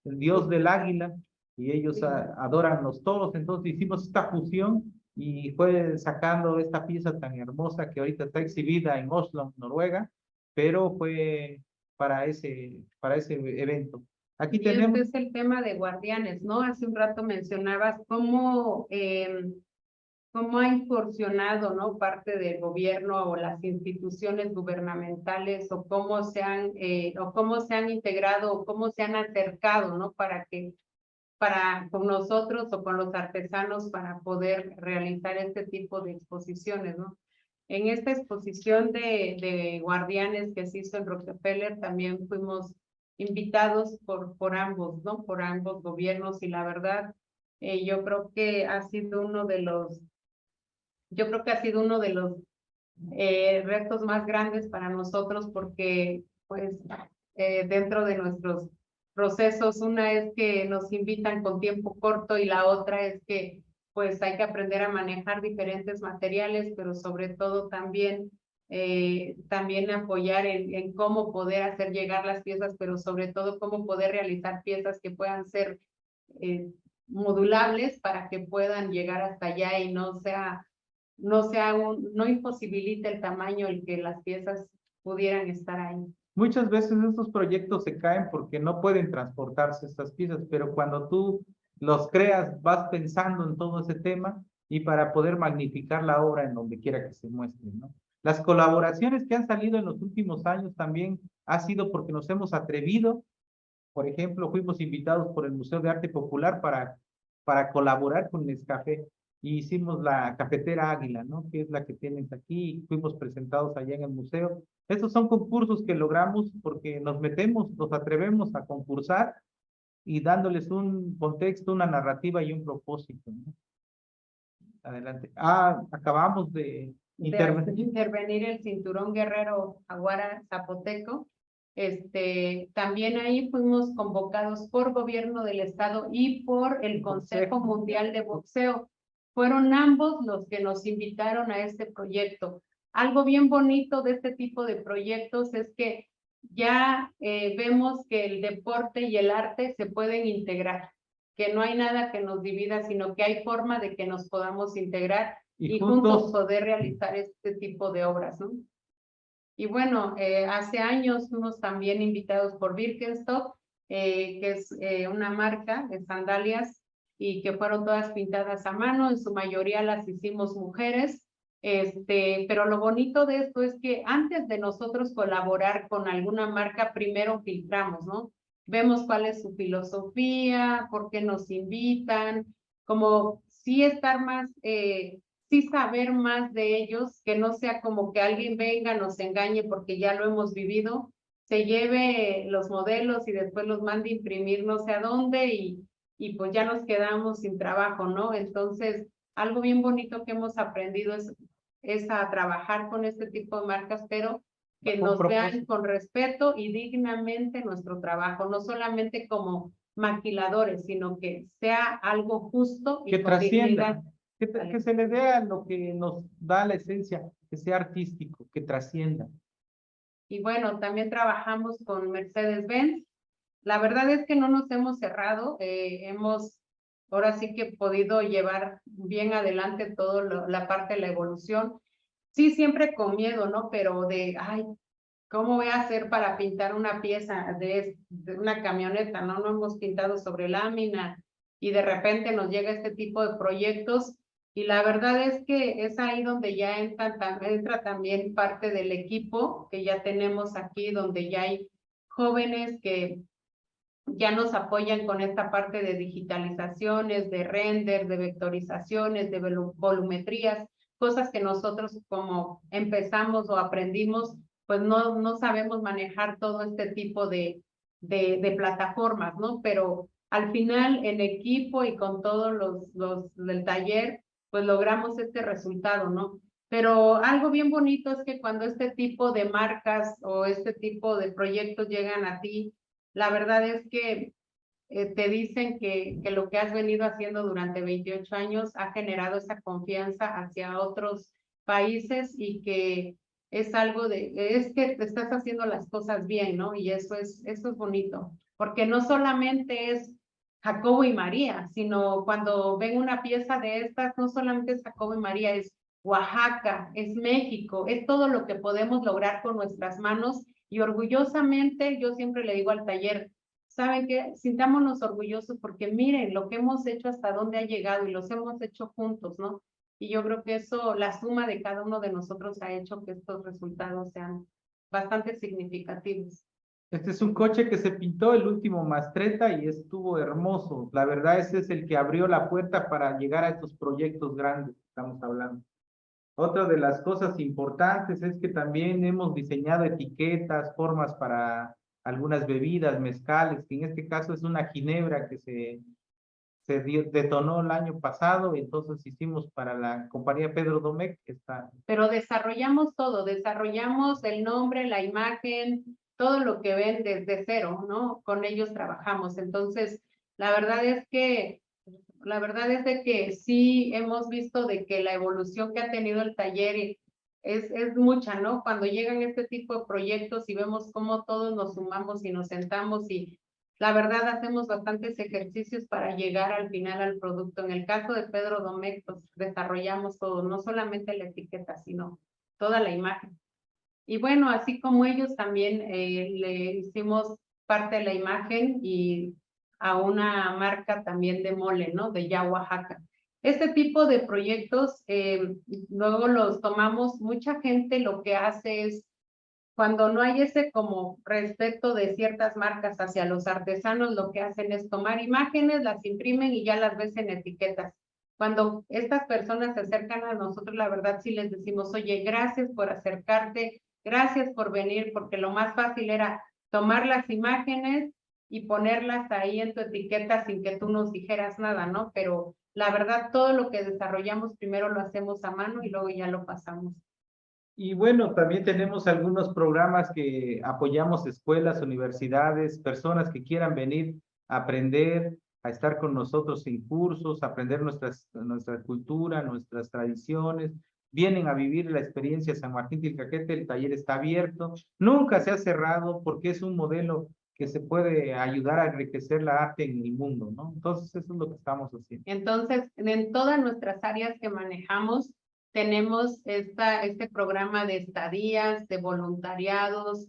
S3: dios del águila y ellos adoran los toros, entonces hicimos esta fusión y fue sacando esta pieza tan hermosa que ahorita está exhibida en Oslo, Noruega, pero fue para ese evento. Aquí
S4: Y
S3: tenemos...
S4: este es el tema de guardianes, ¿no? Hace un rato mencionabas cómo ha incursionado, ¿no? Parte del gobierno o las instituciones gubernamentales o cómo se han integrado o cómo se han acercado, ¿no? Con nosotros o con los artesanos para poder realizar este tipo de exposiciones, ¿no? En esta exposición de guardianes que se hizo en Rockefeller también fuimos invitados por ambos, ¿no? Por ambos gobiernos y la verdad, yo creo que ha sido uno de los retos más grandes para nosotros porque pues dentro de nuestros procesos, una es que nos invitan con tiempo corto y la otra es que pues hay que aprender a manejar diferentes materiales, pero sobre todo también apoyar en cómo poder hacer llegar las piezas, pero sobre todo cómo poder realizar piezas que puedan ser modulables para que puedan llegar hasta allá y no imposibilita el tamaño el que las piezas pudieran estar ahí.
S3: Muchas veces estos proyectos se caen porque no pueden transportarse estas piezas, pero cuando tú los creas, vas pensando en todo ese tema y para poder magnificar la obra en donde quiera que se muestre, ¿no? Las colaboraciones que han salido en los últimos años también ha sido porque nos hemos atrevido. Por ejemplo, fuimos invitados por el Museo de Arte Popular para colaborar con Nescafé y hicimos la cafetera Águila, ¿no? Que es la que tienes aquí, y fuimos presentados allá en el museo. Estos son concursos que logramos porque nos metemos, nos atrevemos a concursar y dándoles un contexto, una narrativa y un propósito, ¿no? Adelante. Acabamos de
S4: intervenir el cinturón guerrero Aguara Zapoteco. También ahí fuimos convocados por gobierno del estado y por el Consejo Mundial de Boxeo. Fueron ambos los que nos invitaron a este proyecto. Algo bien bonito de este tipo de proyectos es que ya vemos que el deporte y el arte se pueden integrar, que no hay nada que nos divida, sino que hay forma de que nos podamos integrar y juntos poder realizar este tipo de obras, ¿no? Y bueno, hace años fuimos también invitados por Birkenstock, que es una marca de sandalias y que fueron todas pintadas a mano, en su mayoría las hicimos mujeres, pero lo bonito de esto es que antes de nosotros colaborar con alguna marca, primero filtramos, ¿no? Vemos cuál es su filosofía, por qué nos invitan, como sí estar más, sí saber más de ellos, que no sea como que alguien venga, nos engañe porque ya lo hemos vivido, se lleve los modelos y después los mande a imprimir no sé a dónde y pues ya nos quedamos sin trabajo, ¿no? Entonces, algo bien bonito que hemos aprendido es a trabajar con este tipo de marcas, pero que nos vean con respeto y dignamente nuestro trabajo, no solamente como maquiladores, sino que sea algo justo y
S3: Que
S4: con dignidad.
S3: trascienda, que se le dé a lo que nos da la esencia, que sea artístico, que trascienda.
S4: Y bueno, también trabajamos con Mercedes-Benz. La verdad es que no nos hemos cerrado, hemos ahora sí que podido llevar bien adelante toda la parte de la evolución. Sí, siempre con miedo, ¿no? Pero ay, ¿cómo voy a hacer para pintar una pieza de una camioneta? No hemos pintado sobre lámina y de repente nos llega este tipo de proyectos y la verdad es que es ahí donde ya entra también parte del equipo que ya tenemos aquí, donde ya hay jóvenes que ya nos apoyan con esta parte de digitalizaciones, de render, de vectorizaciones, de volumetrías, cosas que nosotros como empezamos o aprendimos, pues no sabemos manejar todo este tipo de plataformas, ¿no? Pero al final en equipo y con todos los del taller, pues logramos este resultado, ¿no? Pero algo bien bonito es que cuando este tipo de marcas o este tipo de proyectos llegan a ti, la verdad es que te dicen que lo que has venido haciendo durante 28 años ha generado esa confianza hacia otros países y que es algo es que te estás haciendo las cosas bien, ¿no? Y eso es bonito, porque no solamente es Jacobo y María, sino cuando ven una pieza de estas, no solamente es Jacobo y María, es Oaxaca, es México, es todo lo que podemos lograr con nuestras manos y orgullosamente yo siempre le digo al taller, ¿saben qué? Sintámonos orgullosos porque miren lo que hemos hecho hasta dónde ha llegado y los hemos hecho juntos, ¿no? Y yo creo que eso, la suma de cada uno de nosotros ha hecho que estos resultados sean bastante significativos.
S3: Este es un coche que se pintó el último Mastretta y estuvo hermoso. La verdad, ese es el que abrió la puerta para llegar a estos proyectos grandes que estamos hablando. Otra de las cosas importantes es que también hemos diseñado etiquetas, formas para algunas bebidas, mezcales, que en este caso es una ginebra que detonó el año pasado, y entonces hicimos para la compañía Pedro Domecq esta.
S4: Pero desarrollamos todo, desarrollamos el nombre, la imagen, todo lo que ven desde cero, ¿no? Con ellos trabajamos. Entonces, la verdad es de que sí hemos visto de que la evolución que ha tenido el taller es mucha, ¿no? Cuando llegan este tipo de proyectos y vemos cómo todos nos sumamos y nos sentamos y la verdad hacemos bastantes ejercicios para llegar al final al producto. En el caso de Pedro Domecq, pues desarrollamos todo, no solamente la etiqueta, sino toda la imagen. Y bueno, así como ellos también le hicimos parte de la imagen y a una marca también de mole, ¿no? De Ya Oaxaca. Este tipo de proyectos, luego los tomamos, mucha gente lo que hace es, cuando no hay ese como respeto de ciertas marcas hacia los artesanos, lo que hacen es tomar imágenes, las imprimen y ya las ves en etiquetas. Cuando estas personas se acercan a nosotros, la verdad sí les decimos, oye, gracias por acercarte, gracias por venir, porque lo más fácil era tomar las imágenes y ponerlas ahí en tu etiqueta sin que tú nos dijeras nada, ¿no? Pero la verdad, todo lo que desarrollamos primero lo hacemos a mano y luego ya lo pasamos.
S3: Y bueno, también tenemos algunos programas que apoyamos escuelas, universidades, personas que quieran venir a aprender, a estar con nosotros en cursos, aprender nuestra cultura, nuestras tradiciones. Vienen a vivir la experiencia San Martín Tilcaquete, el taller está abierto, nunca se ha cerrado porque es un modelo que se puede ayudar a enriquecer la arte en el mundo, ¿no? Entonces, eso es lo que estamos haciendo.
S4: Entonces, en todas nuestras áreas que manejamos, tenemos este programa de estadías, de voluntariados,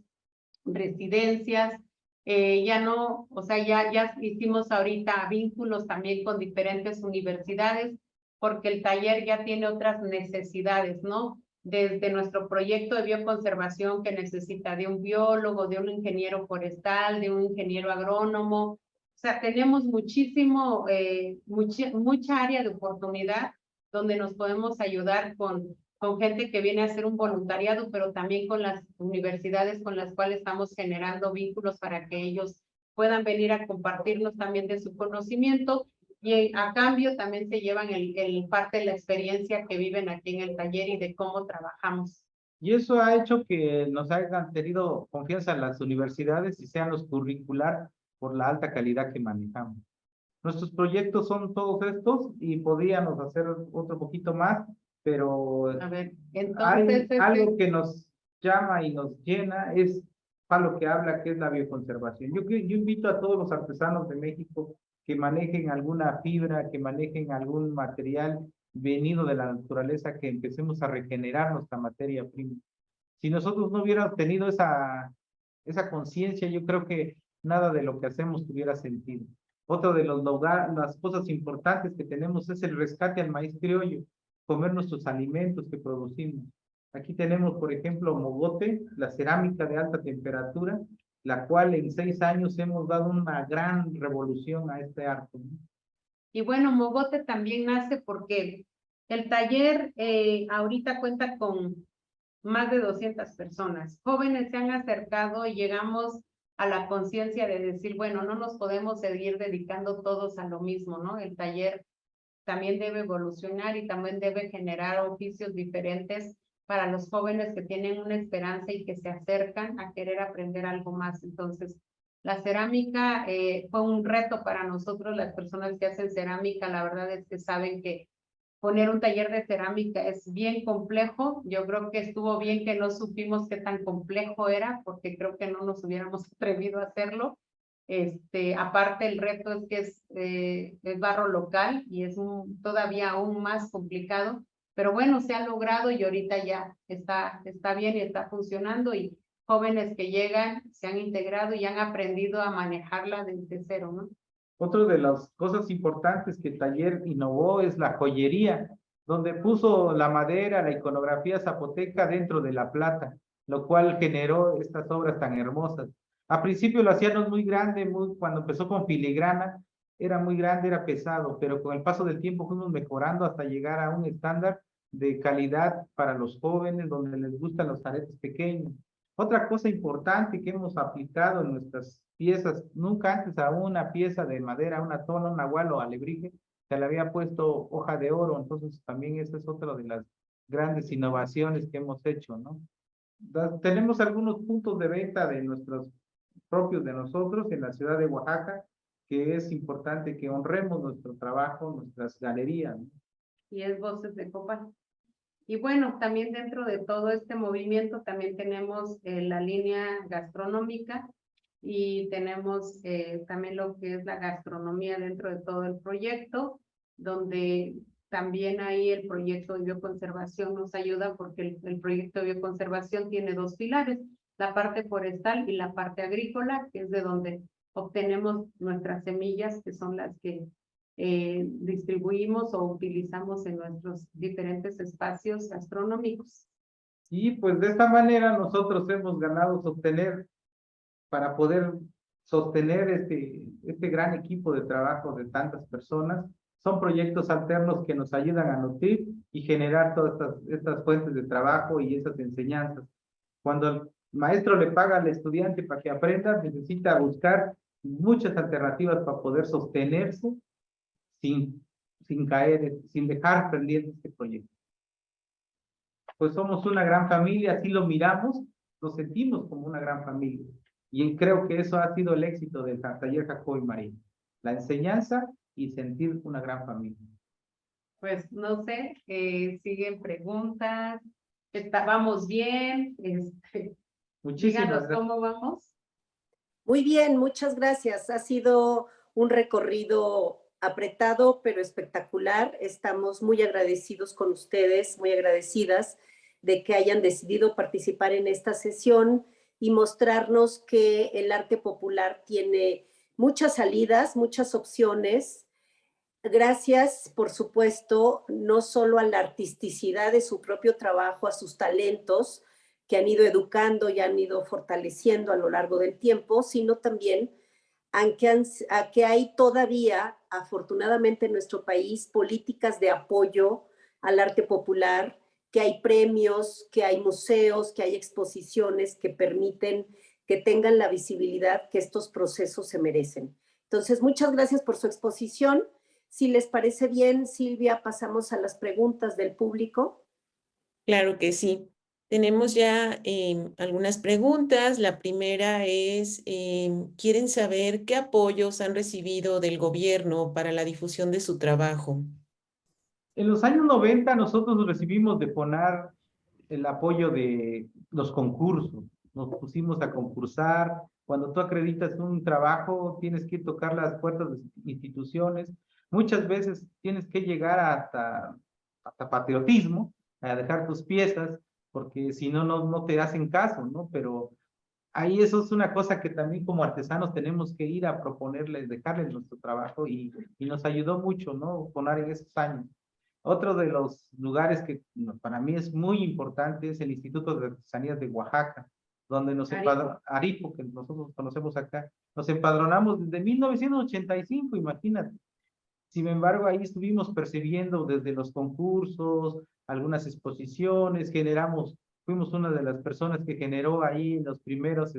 S4: residencias, ya no, o sea, ya hicimos ahorita vínculos también con diferentes universidades, porque el taller ya tiene otras necesidades, ¿no? Desde nuestro proyecto de bioconservación que necesita de un biólogo, de un ingeniero forestal, de un ingeniero agrónomo, o sea, tenemos mucha área de oportunidad donde nos podemos ayudar con gente que viene a hacer un voluntariado, pero también con las universidades con las cuales estamos generando vínculos para que ellos puedan venir a compartirnos también de su conocimiento y a cambio también se llevan el parte de la experiencia que viven aquí en el taller y de cómo trabajamos.
S3: Y eso ha hecho que nos hayan tenido confianza en las universidades y sean los curricular por la alta calidad que manejamos. Nuestros proyectos son todos estos y podríamos hacer otro poquito más, pero
S4: A ver,
S3: hay
S4: entonces,
S3: algo que nos llama y nos llena, es para lo que habla, que es la bioconservación. Yo invito a todos los artesanos de México que manejen alguna fibra, que manejen algún material venido de la naturaleza, que empecemos a regenerar nuestra materia prima. Si nosotros no hubiéramos tenido esa conciencia, yo creo que nada de lo que hacemos tuviera sentido. Otro de las cosas importantes que tenemos es el rescate al maíz criollo, comer nuestros alimentos que producimos. Aquí tenemos, por ejemplo, mogote, la cerámica de alta temperatura, la cual en 6 años hemos dado una gran revolución a este arte, ¿no?
S4: y bueno, Mogote también nace porque el taller ahorita cuenta con más de 200 personas. Jóvenes se han acercado y llegamos a la conciencia de decir, bueno, no nos podemos seguir dedicando todos a lo mismo, ¿no? El taller también debe evolucionar y también debe generar oficios diferentes para los jóvenes que tienen una esperanza y que se acercan a querer aprender algo más. Entonces, la cerámica fue un reto para nosotros, las personas que hacen cerámica. La verdad es que saben que poner un taller de cerámica es bien complejo. Yo creo que estuvo bien que no supimos qué tan complejo era, porque creo que no nos hubiéramos atrevido a hacerlo. Aparte el reto es que es barro local y es todavía aún más complicado, pero bueno, se ha logrado y ahorita ya está bien y está funcionando, y jóvenes que llegan se han integrado y han aprendido a manejarla desde cero, ¿no?
S3: Otra de las cosas importantes que el taller innovó es la joyería, donde puso la madera, la iconografía zapoteca dentro de la plata, lo cual generó estas obras tan hermosas. A principio lo hacíamos muy grande, cuando empezó con filigrana, era muy grande, era pesado, pero con el paso del tiempo fuimos mejorando hasta llegar a un estándar de calidad para los jóvenes, donde les gustan los aretes pequeños. Otra cosa importante que hemos aplicado en nuestras piezas, nunca antes a una pieza de madera, una tona, un nahual o alebrije, se le había puesto hoja de oro. Entonces también esa es otra de las grandes innovaciones que hemos hecho, ¿no? Tenemos algunos puntos de venta de nuestros propios de nosotros en la ciudad de Oaxaca, que es importante que honremos nuestro trabajo, nuestras galerías, ¿no?
S4: Y es Voces de Copán. Y bueno, también dentro de todo este movimiento también tenemos la línea gastronómica y tenemos también lo que es la gastronomía dentro de todo el proyecto, donde también ahí el proyecto de bioconservación nos ayuda, porque el proyecto de bioconservación tiene 2 pilares, la parte forestal y la parte agrícola, que es de donde obtenemos nuestras semillas, que son las que distribuimos o utilizamos en nuestros diferentes espacios gastronómicos.
S3: Y pues de esta manera nosotros hemos ganado para poder sostener este gran equipo de trabajo de tantas personas. Son proyectos alternos que nos ayudan a nutrir y generar todas estas fuentes de trabajo y esas enseñanzas. Cuando el maestro le paga al estudiante para que aprenda, necesita buscar muchas alternativas para poder sostenerse sin caer, sin dejar pendiente este proyecto. Pues somos una gran familia, así lo miramos, lo sentimos como una gran familia. Y creo que eso ha sido el éxito del taller Jacobo y María, la enseñanza y sentir una gran familia.
S4: Pues no sé, siguen preguntas, vamos bien,
S3: Muchísimas
S4: díganos
S3: gracias.
S4: cómo vamos.
S2: Muy bien, muchas gracias. Ha sido un recorrido apretado, pero espectacular. Estamos muy agradecidos con ustedes, muy agradecidas de que hayan decidido participar en esta sesión y mostrarnos que el arte popular tiene muchas salidas, muchas opciones. Gracias, por supuesto, no solo a la artisticidad de su propio trabajo, a sus talentos que han ido educando y han ido fortaleciendo a lo largo del tiempo, sino también a que hay todavía, afortunadamente en nuestro país, políticas de apoyo al arte popular, que hay premios, que hay museos, que hay exposiciones que permiten que tengan la visibilidad que estos procesos se merecen. Entonces, muchas gracias por su exposición. Si les parece bien, Silvia, pasamos a las preguntas del público.
S1: Claro que sí. Tenemos ya algunas preguntas. La primera es, ¿quieren saber qué apoyos han recibido del gobierno para la difusión de su trabajo?
S3: En los años 90 nosotros recibimos de FONAR el apoyo de los concursos. Nos pusimos a concursar. Cuando tú acreditas un trabajo, tienes que tocar las puertas de instituciones. Muchas veces tienes que llegar hasta patriotismo, a dejar tus piezas, porque si no, no te hacen caso, ¿no? Pero ahí eso es una cosa que también como artesanos tenemos que ir a proponerles, dejarles nuestro trabajo y nos ayudó mucho, ¿no? FONAR en esos años. Otro de los lugares que para mí es muy importante es el Instituto de Artesanías de Oaxaca, donde nos empadronamos, Aripo, que nosotros conocemos acá, nos empadronamos desde 1985, imagínate. Sin embargo, ahí estuvimos percibiendo desde los concursos, algunas exposiciones, fuimos una de las personas que generó ahí los primeros,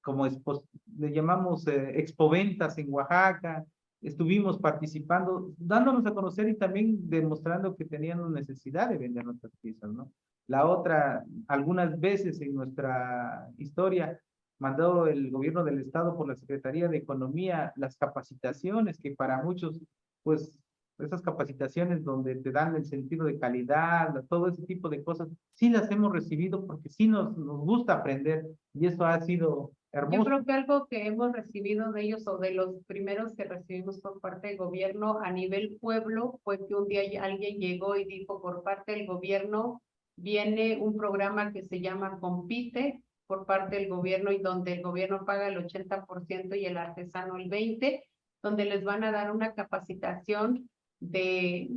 S3: como le llamamos expoventas en Oaxaca. Estuvimos participando, dándonos a conocer y también demostrando que tenían necesidad de vender nuestras piezas, ¿no? La otra, algunas veces en nuestra historia, mandó el gobierno del estado por la Secretaría de Economía las capacitaciones que para muchos, pues, esas capacitaciones donde te dan el sentido de calidad, todo ese tipo de cosas, sí las hemos recibido porque sí nos gusta aprender y eso ha sido hermoso.
S4: Yo creo que algo que hemos recibido de ellos o de los primeros que recibimos por parte del gobierno a nivel pueblo fue que un día alguien llegó y dijo por parte del gobierno viene un programa que se llama Compite por parte del gobierno y donde el gobierno paga el 80% y el artesano el 20%, donde les van a dar una capacitación de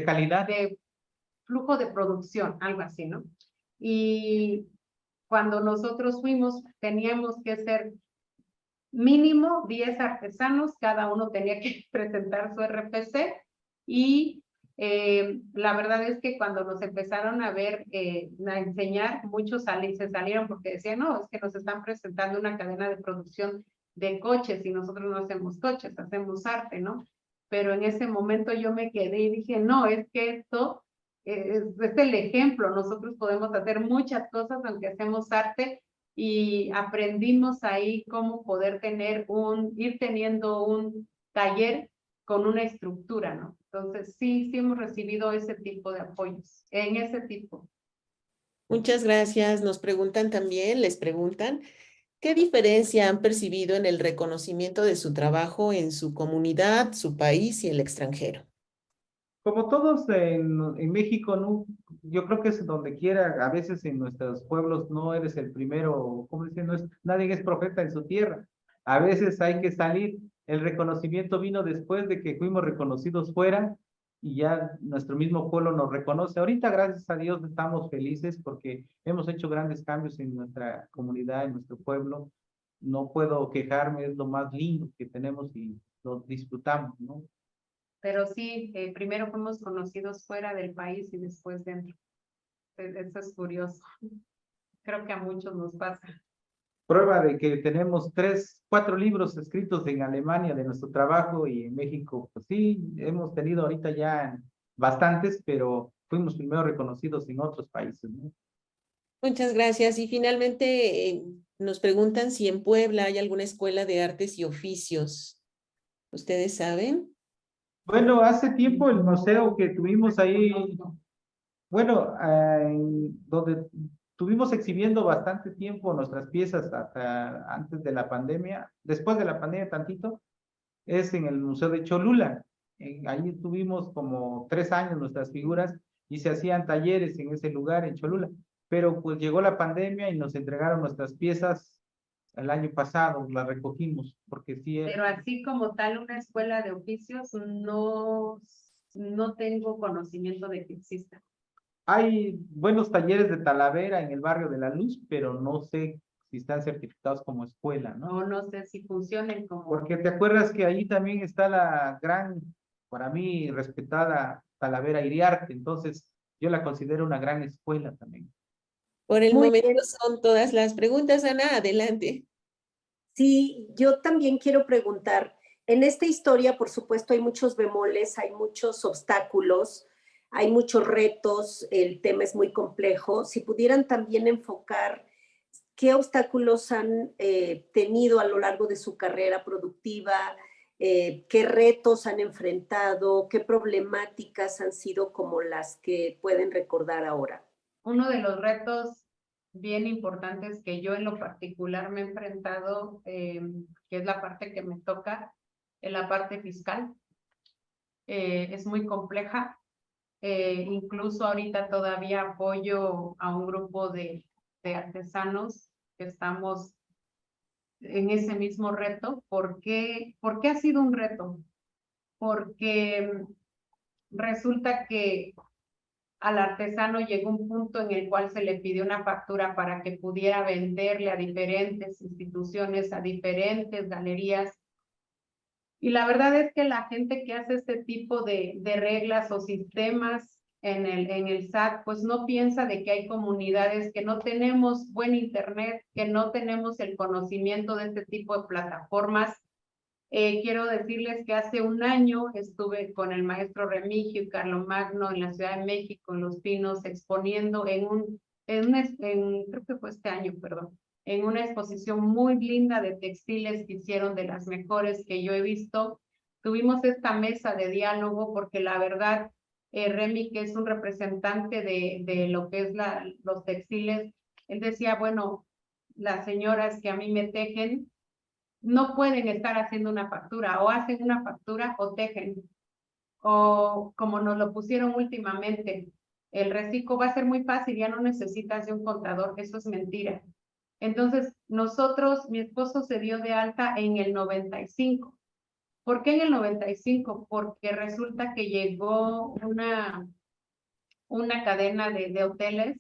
S3: calidad.
S4: De flujo de producción, algo así, ¿no? Y cuando nosotros fuimos, teníamos que ser mínimo 10 artesanos, cada uno tenía que presentar su RFC y la verdad es que cuando nos empezaron a ver, a enseñar, muchos se salieron porque decían, no, es que nos están presentando una cadena de producción de coches y nosotros no hacemos coches, hacemos arte, ¿no? Pero en ese momento yo me quedé y dije, no, es que esto es el ejemplo, nosotros podemos hacer muchas cosas aunque hacemos arte y aprendimos ahí cómo poder ir teniendo un taller con una estructura, ¿no? Entonces sí hemos recibido ese tipo de apoyos, en ese tipo.
S1: Muchas gracias. Nos preguntan también, les preguntan, ¿qué diferencia han percibido en el reconocimiento de su trabajo en su comunidad, su país y el extranjero?
S3: Como todos en México, ¿no? Yo creo que es donde quiera, a veces en nuestros pueblos no eres el primero, como dicen, nadie es profeta en su tierra. A veces hay que salir. El reconocimiento vino después de que fuimos reconocidos fuera y ya nuestro mismo pueblo nos reconoce. Ahorita, gracias a Dios, estamos felices porque hemos hecho grandes cambios en nuestra comunidad, en nuestro pueblo. No puedo quejarme, es lo más lindo que tenemos y lo disfrutamos, ¿no?
S4: Pero sí, primero fuimos conocidos fuera del país y después dentro. Eso es curioso. Creo que a muchos nos pasa.
S3: Prueba de que tenemos 4 libros escritos en Alemania de nuestro trabajo y en México, pues sí, hemos tenido ahorita ya bastantes, pero fuimos primero reconocidos en otros países, ¿no?
S1: Muchas gracias. Y finalmente nos preguntan si en Puebla hay alguna escuela de artes y oficios. ¿Ustedes saben?
S3: Bueno, hace tiempo el museo que tuvimos ahí, bueno, donde estuvimos exhibiendo bastante tiempo nuestras piezas hasta antes de la pandemia, después de la pandemia tantito, es en el Museo de Cholula. Ahí tuvimos como 3 años nuestras figuras y se hacían talleres en ese lugar, en Cholula. Pero pues llegó la pandemia y nos entregaron nuestras piezas el año pasado, las recogimos, porque sí.
S4: Pero así como tal, una escuela de oficios, no tengo conocimiento de que exista.
S3: Hay buenos talleres de Talavera en el barrio de La Luz, pero no sé si están certificados como escuela, ¿no?
S4: No sé si funcionen como...
S3: Porque te acuerdas que ahí también está la gran, para mí, respetada Talavera Iriarte, entonces yo la considero una gran escuela también.
S1: Por el
S2: Muy
S1: momento
S2: bien.
S1: son todas las preguntas. Ana, adelante.
S2: Sí, yo también quiero preguntar, en esta historia, por supuesto, hay muchos bemoles, hay muchos obstáculos, hay muchos retos, el tema es muy complejo. Si pudieran también enfocar qué obstáculos han tenido a lo largo de su carrera productiva, qué retos han enfrentado, qué problemáticas han sido como las que pueden recordar ahora.
S4: Uno de los retos bien importantes que yo en lo particular me he enfrentado, que es la parte que me toca, es la parte fiscal. Es muy compleja. Incluso ahorita todavía apoyo a un grupo de artesanos que estamos en ese mismo reto. ¿Por qué ha sido un reto? Porque resulta que al artesano llegó un punto en el cual se le pidió una factura para que pudiera venderle a diferentes instituciones, a diferentes galerías. Y la verdad es que la gente que hace este tipo de reglas o sistemas en el SAT, pues no piensa de que hay comunidades que no tenemos buen internet, que no tenemos el conocimiento de este tipo de plataformas. Quiero decirles que hace un año estuve con el maestro Remigio y Carlomagno en la Ciudad de México, en Los Pinos, exponiendo creo que fue este año, perdón, en una exposición muy linda de textiles que hicieron, de las mejores que yo he visto. Tuvimos esta mesa de diálogo porque la verdad, Remy, que es un representante de lo que es los textiles, él decía, bueno, las señoras que a mí me tejen, no pueden estar haciendo una factura, o hacen una factura o tejen, o como nos lo pusieron últimamente, el reciclo va a ser muy fácil, ya no necesitas de un contador. Eso es mentira. Entonces, mi esposo se dio de alta en el 95. ¿Por qué en el 95? Porque resulta que llegó una cadena de hoteles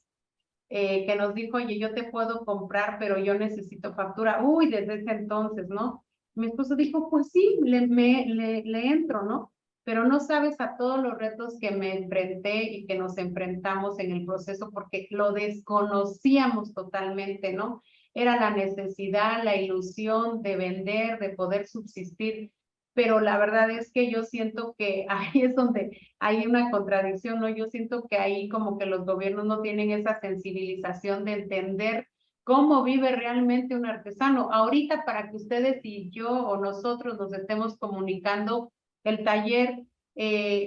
S4: que nos dijo, oye, yo te puedo comprar, pero yo necesito factura. Uy, desde ese entonces, ¿no? Mi esposo dijo, pues sí, le entro, ¿no? Pero no sabes a todos los retos que me enfrenté y que nos enfrentamos en el proceso porque lo desconocíamos totalmente, ¿no? Era la necesidad, la ilusión de vender, de poder subsistir, pero la verdad es que yo siento que ahí es donde hay una contradicción, ¿no? Yo siento que ahí como que los gobiernos no tienen esa sensibilización de entender cómo vive realmente un artesano. Ahorita para que ustedes y yo o nosotros nos estemos comunicando, el taller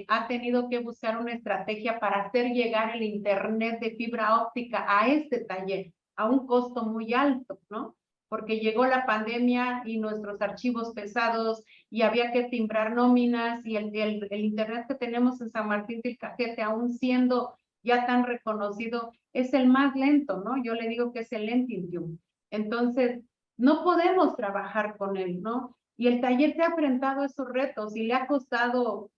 S4: ha tenido que buscar una estrategia para hacer llegar el internet de fibra óptica a este taller a un costo muy alto, ¿no? Porque llegó la pandemia y nuestros archivos pesados y había que timbrar nóminas y el internet que tenemos en San Martín del Cajete, aún siendo ya tan reconocido, es el más lento, ¿no? Yo le digo que es el Lentium. Entonces, no podemos trabajar con él, ¿no? Y el taller se ha enfrentado a esos retos y le ha costado,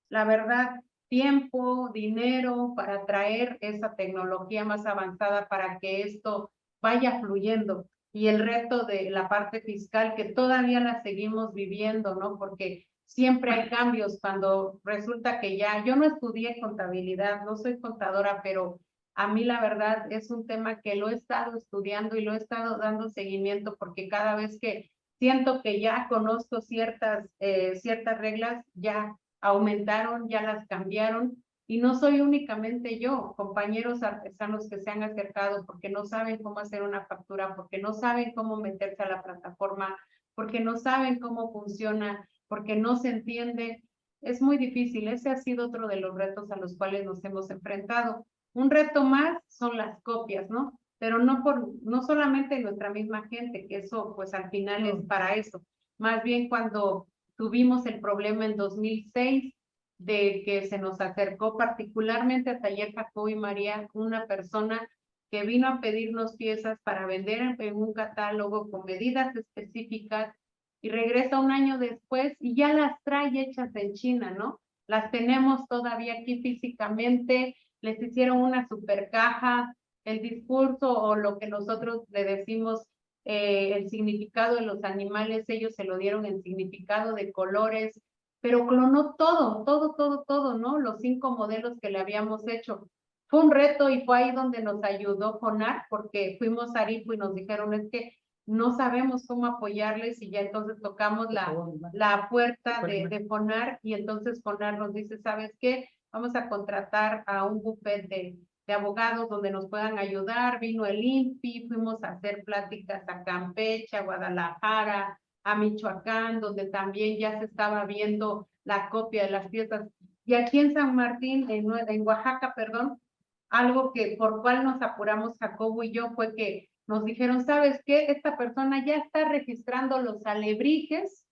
S4: la verdad, tiempo, dinero para traer esa tecnología más avanzada para que esto vaya fluyendo. Y el reto de la parte fiscal que todavía la seguimos viviendo, ¿no? Porque siempre hay cambios cuando resulta que yo no estudié contabilidad, no soy contadora, pero a mí la verdad es un tema que lo he estado estudiando y lo he estado dando seguimiento porque cada vez que siento que ya conozco ciertas reglas, ya aumentaron, ya las cambiaron. Y no soy únicamente yo, compañeros artesanos que se han acercado porque no saben cómo hacer una factura, porque no saben cómo meterse a la plataforma, porque no saben cómo funciona, porque no se entiende. Es muy difícil. Ese ha sido otro de los retos a los cuales nos hemos enfrentado. Un reto más son las copias, ¿no? Pero no solamente nuestra misma gente, que eso pues al final es para eso. Más bien cuando tuvimos el problema en 2006 de que se nos acercó particularmente a Taller Jacobo y María una persona que vino a pedirnos piezas para vender en un catálogo con medidas específicas y regresa un año después y ya las trae hechas en China, ¿no? Las tenemos todavía aquí físicamente, les hicieron una super caja, el discurso o lo que nosotros le decimos el significado de los animales, ellos se lo dieron en significado de colores, pero clonó todo, ¿no? Los 5 modelos que le habíamos hecho. Fue un reto y fue ahí donde nos ayudó FONAR, porque fuimos a Aripo y nos dijeron, es que no sabemos cómo apoyarles y ya entonces tocamos la puerta de FONAR y entonces FONAR nos dice, ¿sabes qué? vamos a contratar a un bufete de abogados donde nos puedan ayudar. Vino el INPI, fuimos a hacer pláticas a Campeche, a Guadalajara, a Michoacán, donde también ya se estaba viendo la copia de las piezas. Y aquí en San Martín, en Oaxaca, perdón, algo que por cual nos apuramos Jacobo y yo fue que nos dijeron, ¿sabes qué? Esta persona ya está registrando los alebrijes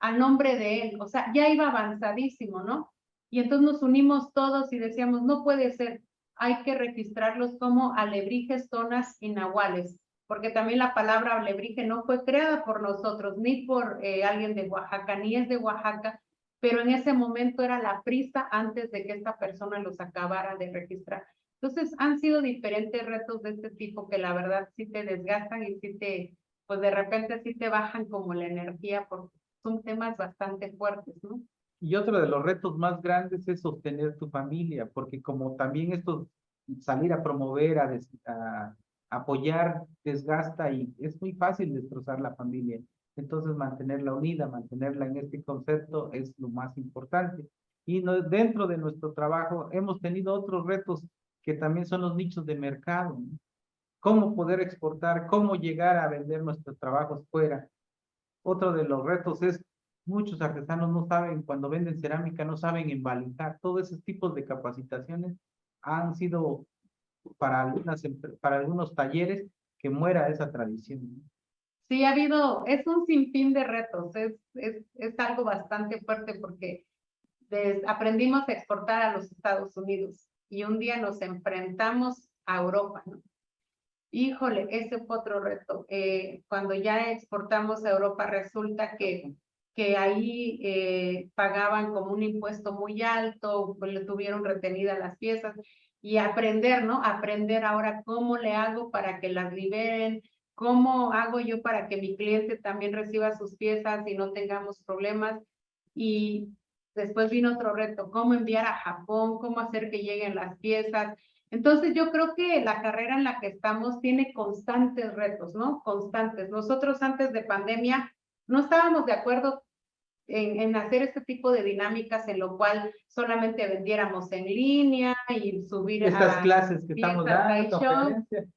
S4: a nombre de él, o sea, ya iba avanzadísimo, ¿no? Y entonces nos unimos todos y decíamos, no puede ser, hay que registrarlos como alebrijes, tonas y nahuales, porque también la palabra alebrije no fue creada por nosotros, ni por alguien de Oaxaca, ni es de Oaxaca, pero en ese momento era la prisa antes de que esta persona los acabara de registrar. Entonces han sido diferentes retos de este tipo que la verdad sí te desgastan y sí te, pues de repente sí te bajan como la energía porque son temas bastante fuertes, ¿no?
S3: Y otro de los retos más grandes es sostener tu familia, porque como también esto, salir a promover, a apoyar, desgasta y es muy fácil destrozar la familia. Entonces mantenerla unida, mantenerla en este concepto es lo más importante. Y dentro de nuestro trabajo hemos tenido otros retos que también son los nichos de mercado, ¿no? Cómo poder exportar, cómo llegar a vender nuestros trabajos fuera. Otro de los retos es, muchos artesanos no saben, cuando venden cerámica, no saben embalijar. Todos esos tipos de capacitaciones han sido para algunos talleres que muera esa tradición, ¿no?
S4: Sí, ha habido, es un sinfín de retos, es algo bastante fuerte porque aprendimos a exportar a los Estados Unidos y un día nos enfrentamos a Europa, ¿no? Híjole, ese fue otro reto. Cuando ya exportamos a Europa, resulta que ahí pagaban como un impuesto muy alto, pues le tuvieron retenidas las piezas y aprender, ¿no? Aprender ahora cómo le hago para que las liberen, cómo hago yo para que mi cliente también reciba sus piezas y no tengamos problemas. Y después vino otro reto, cómo enviar a Japón, cómo hacer que lleguen las piezas. Entonces yo creo que la carrera en la que estamos tiene constantes retos, ¿no? Constantes. Nosotros antes de pandemia no estábamos de acuerdo en hacer este tipo de dinámicas en lo cual solamente vendiéramos en línea y subir
S3: Estas
S4: a
S3: clases que estamos dando,
S4: show,
S3: conferencias,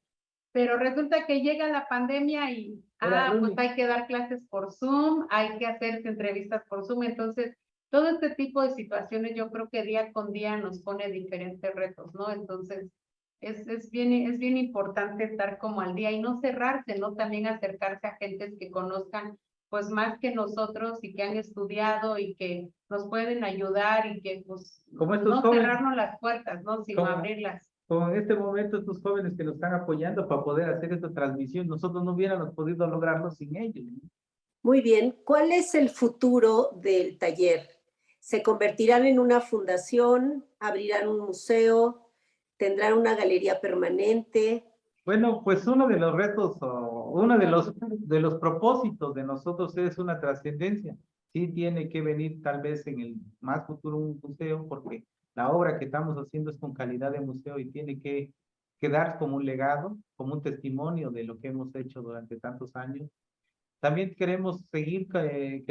S4: pero resulta que llega la pandemia y,
S3: era lo
S4: pues
S3: único.
S4: hay que dar clases por Zoom, hay que hacer entrevistas por Zoom, entonces todo este tipo de situaciones yo creo que día con día nos pone diferentes retos, ¿no? Entonces es bien importante estar como al día y no cerrarse, ¿no? También acercarse a gentes que conozcan pues más que nosotros y que han estudiado y que nos pueden ayudar y que pues
S3: Como estos
S4: no
S3: jóvenes,
S4: cerrarnos las puertas, ¿no? Sino
S3: como,
S4: abrirlas.
S3: como en este momento estos jóvenes que nos están apoyando para poder hacer esta transmisión, nosotros no hubiéramos podido lograrlo sin ellos, ¿no?
S2: Muy bien. ¿Cuál es el futuro del taller? ¿Se convertirán en una fundación? ¿Abrirán un museo? ¿Tendrán una galería permanente?
S3: Bueno, pues uno de los retos o uno de los propósitos de nosotros es una trascendencia. Sí tiene que venir tal vez en el más futuro un museo porque la obra que estamos haciendo es con calidad de museo y tiene que quedar como un legado, como un testimonio de lo que hemos hecho durante tantos años. También queremos seguir que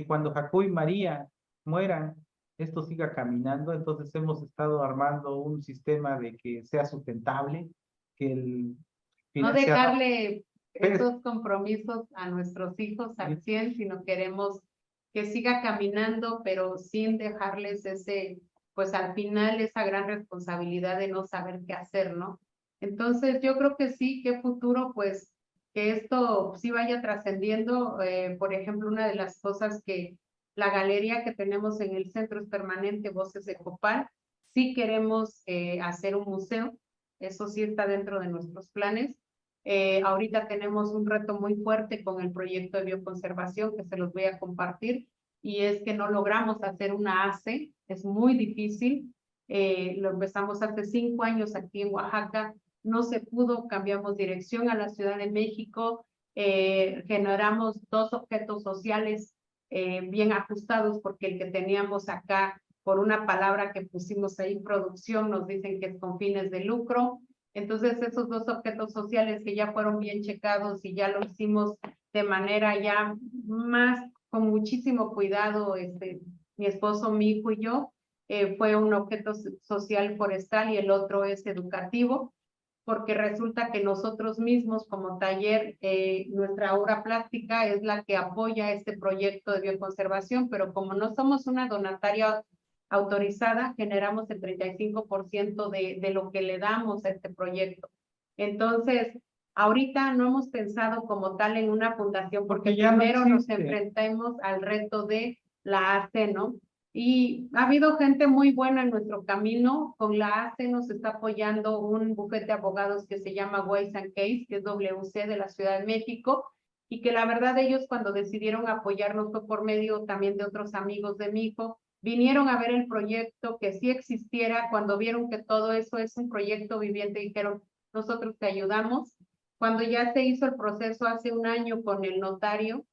S3: cuando Jacob y María mueran, esto siga caminando. Entonces hemos estado armando un sistema de que sea sustentable, que el
S4: No
S3: financiador,
S4: dejarle
S3: pues,
S4: esos compromisos a nuestros hijos al 100, sino queremos que siga caminando, pero sin dejarles ese, pues al final esa gran responsabilidad de no saber qué hacer, ¿no? Entonces yo creo que sí, qué futuro, pues que esto sí vaya trascendiendo. Por ejemplo, una de las cosas que la galería que tenemos en el centro es permanente, Voces de Copal, sí queremos hacer un museo, eso sí está dentro de nuestros planes. Ahorita tenemos un reto muy fuerte con el proyecto de bioconservación que se los voy a compartir y es que no logramos hacer una ACE, es muy difícil. Lo empezamos hace 5 años aquí en Oaxaca, no se pudo, cambiamos dirección a la Ciudad de México, generamos 2 objetos sociales bien ajustados porque el que teníamos acá, por una palabra que pusimos ahí, producción, nos dicen que es con fines de lucro. Entonces, esos 2 objetos sociales que ya fueron bien checados y ya lo hicimos de manera ya más, con muchísimo cuidado, mi esposo, mi hijo y yo, fue un objeto social forestal y el otro es educativo, porque resulta que nosotros mismos como taller, nuestra obra plástica es la que apoya este proyecto de bioconservación, pero como no somos una donataria autorizada, generamos el 35% de lo que le damos a este proyecto. Entonces, ahorita no hemos pensado como tal en una fundación, porque
S3: ya
S4: primero
S3: no
S4: nos
S3: existe.
S4: enfrentamos al reto de la ACE, ¿no? Y ha habido gente muy buena en nuestro camino. Con la ACE nos está apoyando un bufete de abogados que se llama Weiss and Case, que es WC de la Ciudad de México, y que la verdad ellos cuando decidieron apoyarnos fue por medio también de otros amigos de mi hijo. Vinieron a ver el proyecto, que sí existiera. Cuando vieron que todo eso es un proyecto viviente, dijeron, nosotros te ayudamos. Cuando ya se hizo el proceso hace un año con el notario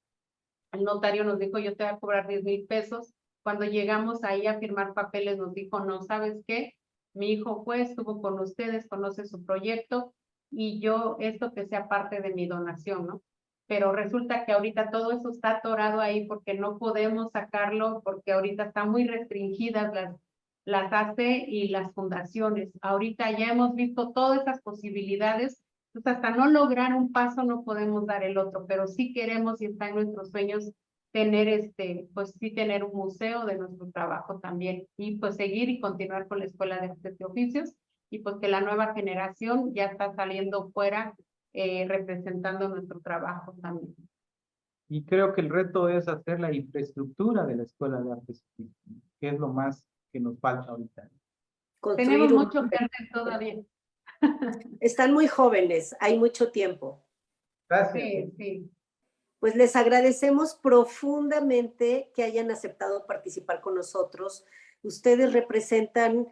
S4: nos dijo, yo te voy a cobrar 10,000 pesos. Cuando llegamos ahí a firmar papeles, nos dijo, no, ¿sabes qué? Mi hijo fue, estuvo con ustedes, conoce su proyecto, y yo, esto que sea parte de mi donación, ¿no? Pero resulta que ahorita todo eso está atorado ahí porque no podemos sacarlo, porque ahorita están muy restringidas las ACE y las fundaciones. Ahorita ya hemos visto todas esas posibilidades. Entonces, hasta no lograr un paso no podemos dar el otro, pero sí queremos y está en nuestros sueños tener pues sí tener un museo de nuestro trabajo también, y pues seguir y continuar con la Escuela de Artes y Oficios, y pues que la nueva generación ya está saliendo fuera representando nuestro trabajo también.
S3: Y creo que el reto es hacer la infraestructura de la Escuela de Artes, que es lo más que nos falta ahorita.
S4: Tenemos mucho que hacer todavía.
S2: Están muy jóvenes, hay mucho tiempo.
S3: Gracias.
S4: Sí, sí.
S2: Pues les agradecemos profundamente que hayan aceptado participar con nosotros. Ustedes representan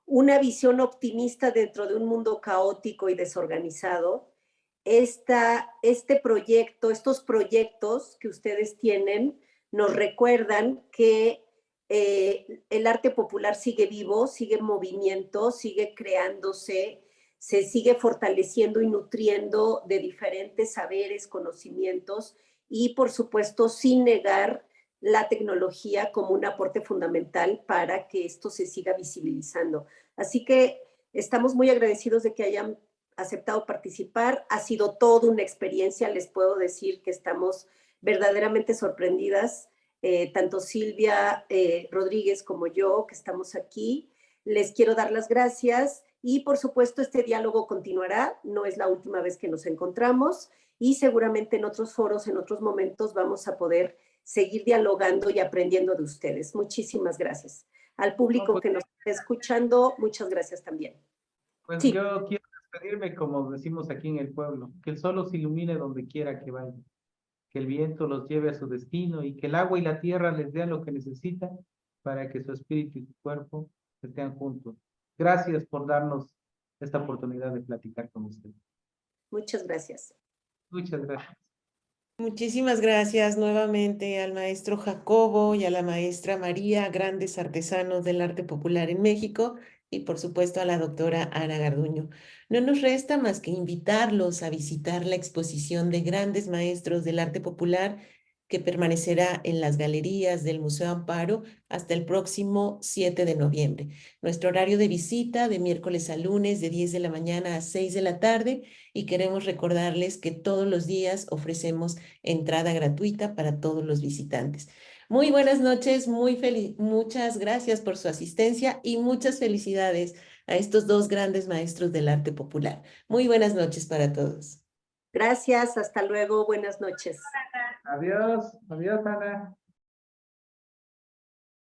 S2: una visión optimista dentro de un mundo caótico y desorganizado. Este proyecto, estos proyectos que ustedes tienen, nos recuerdan que el arte popular sigue vivo, sigue en movimiento, sigue creándose, se sigue fortaleciendo y nutriendo de diferentes saberes, conocimientos, y por supuesto sin negar la tecnología como un aporte fundamental para que esto se siga visibilizando. Así que estamos muy agradecidos de que hayan aceptado participar. Ha sido toda una experiencia, les puedo decir que estamos verdaderamente sorprendidas, tanto Silvia Rodríguez como yo, que estamos aquí. Les quiero dar las gracias y por supuesto este diálogo continuará, no es la última vez que nos encontramos, y seguramente en otros foros, en otros momentos vamos a poder seguir dialogando y aprendiendo de ustedes. Muchísimas gracias. Al público que nos está escuchando, muchas gracias también.
S3: Pues
S2: sí.
S3: Yo quiero despedirme como decimos aquí en el pueblo, que el sol los ilumine donde quiera que vayan, que el viento los lleve a su destino y que el agua y la tierra les den lo que necesitan para que su espíritu y su cuerpo estén juntos. Gracias por darnos esta oportunidad de platicar con ustedes.
S2: Muchas gracias.
S3: Muchas gracias.
S1: Muchísimas gracias nuevamente al maestro Jacobo y a la maestra María, grandes artesanos del arte popular en México, y por supuesto a la doctora Ana Garduño. No nos resta más que invitarlos a visitar la exposición de grandes maestros del arte popular que permanecerá en las galerías del Museo Amparo hasta el próximo 7 de noviembre. Nuestro horario de visita de miércoles a lunes de 10 de la mañana a 6 de la tarde, y queremos recordarles que todos los días ofrecemos entrada gratuita para todos los visitantes. Muy buenas noches, muchas gracias por su asistencia y muchas felicidades a estos dos grandes maestros del arte popular. Muy buenas noches para todos.
S2: Gracias, hasta luego, buenas noches.
S3: Adiós, adiós Ana.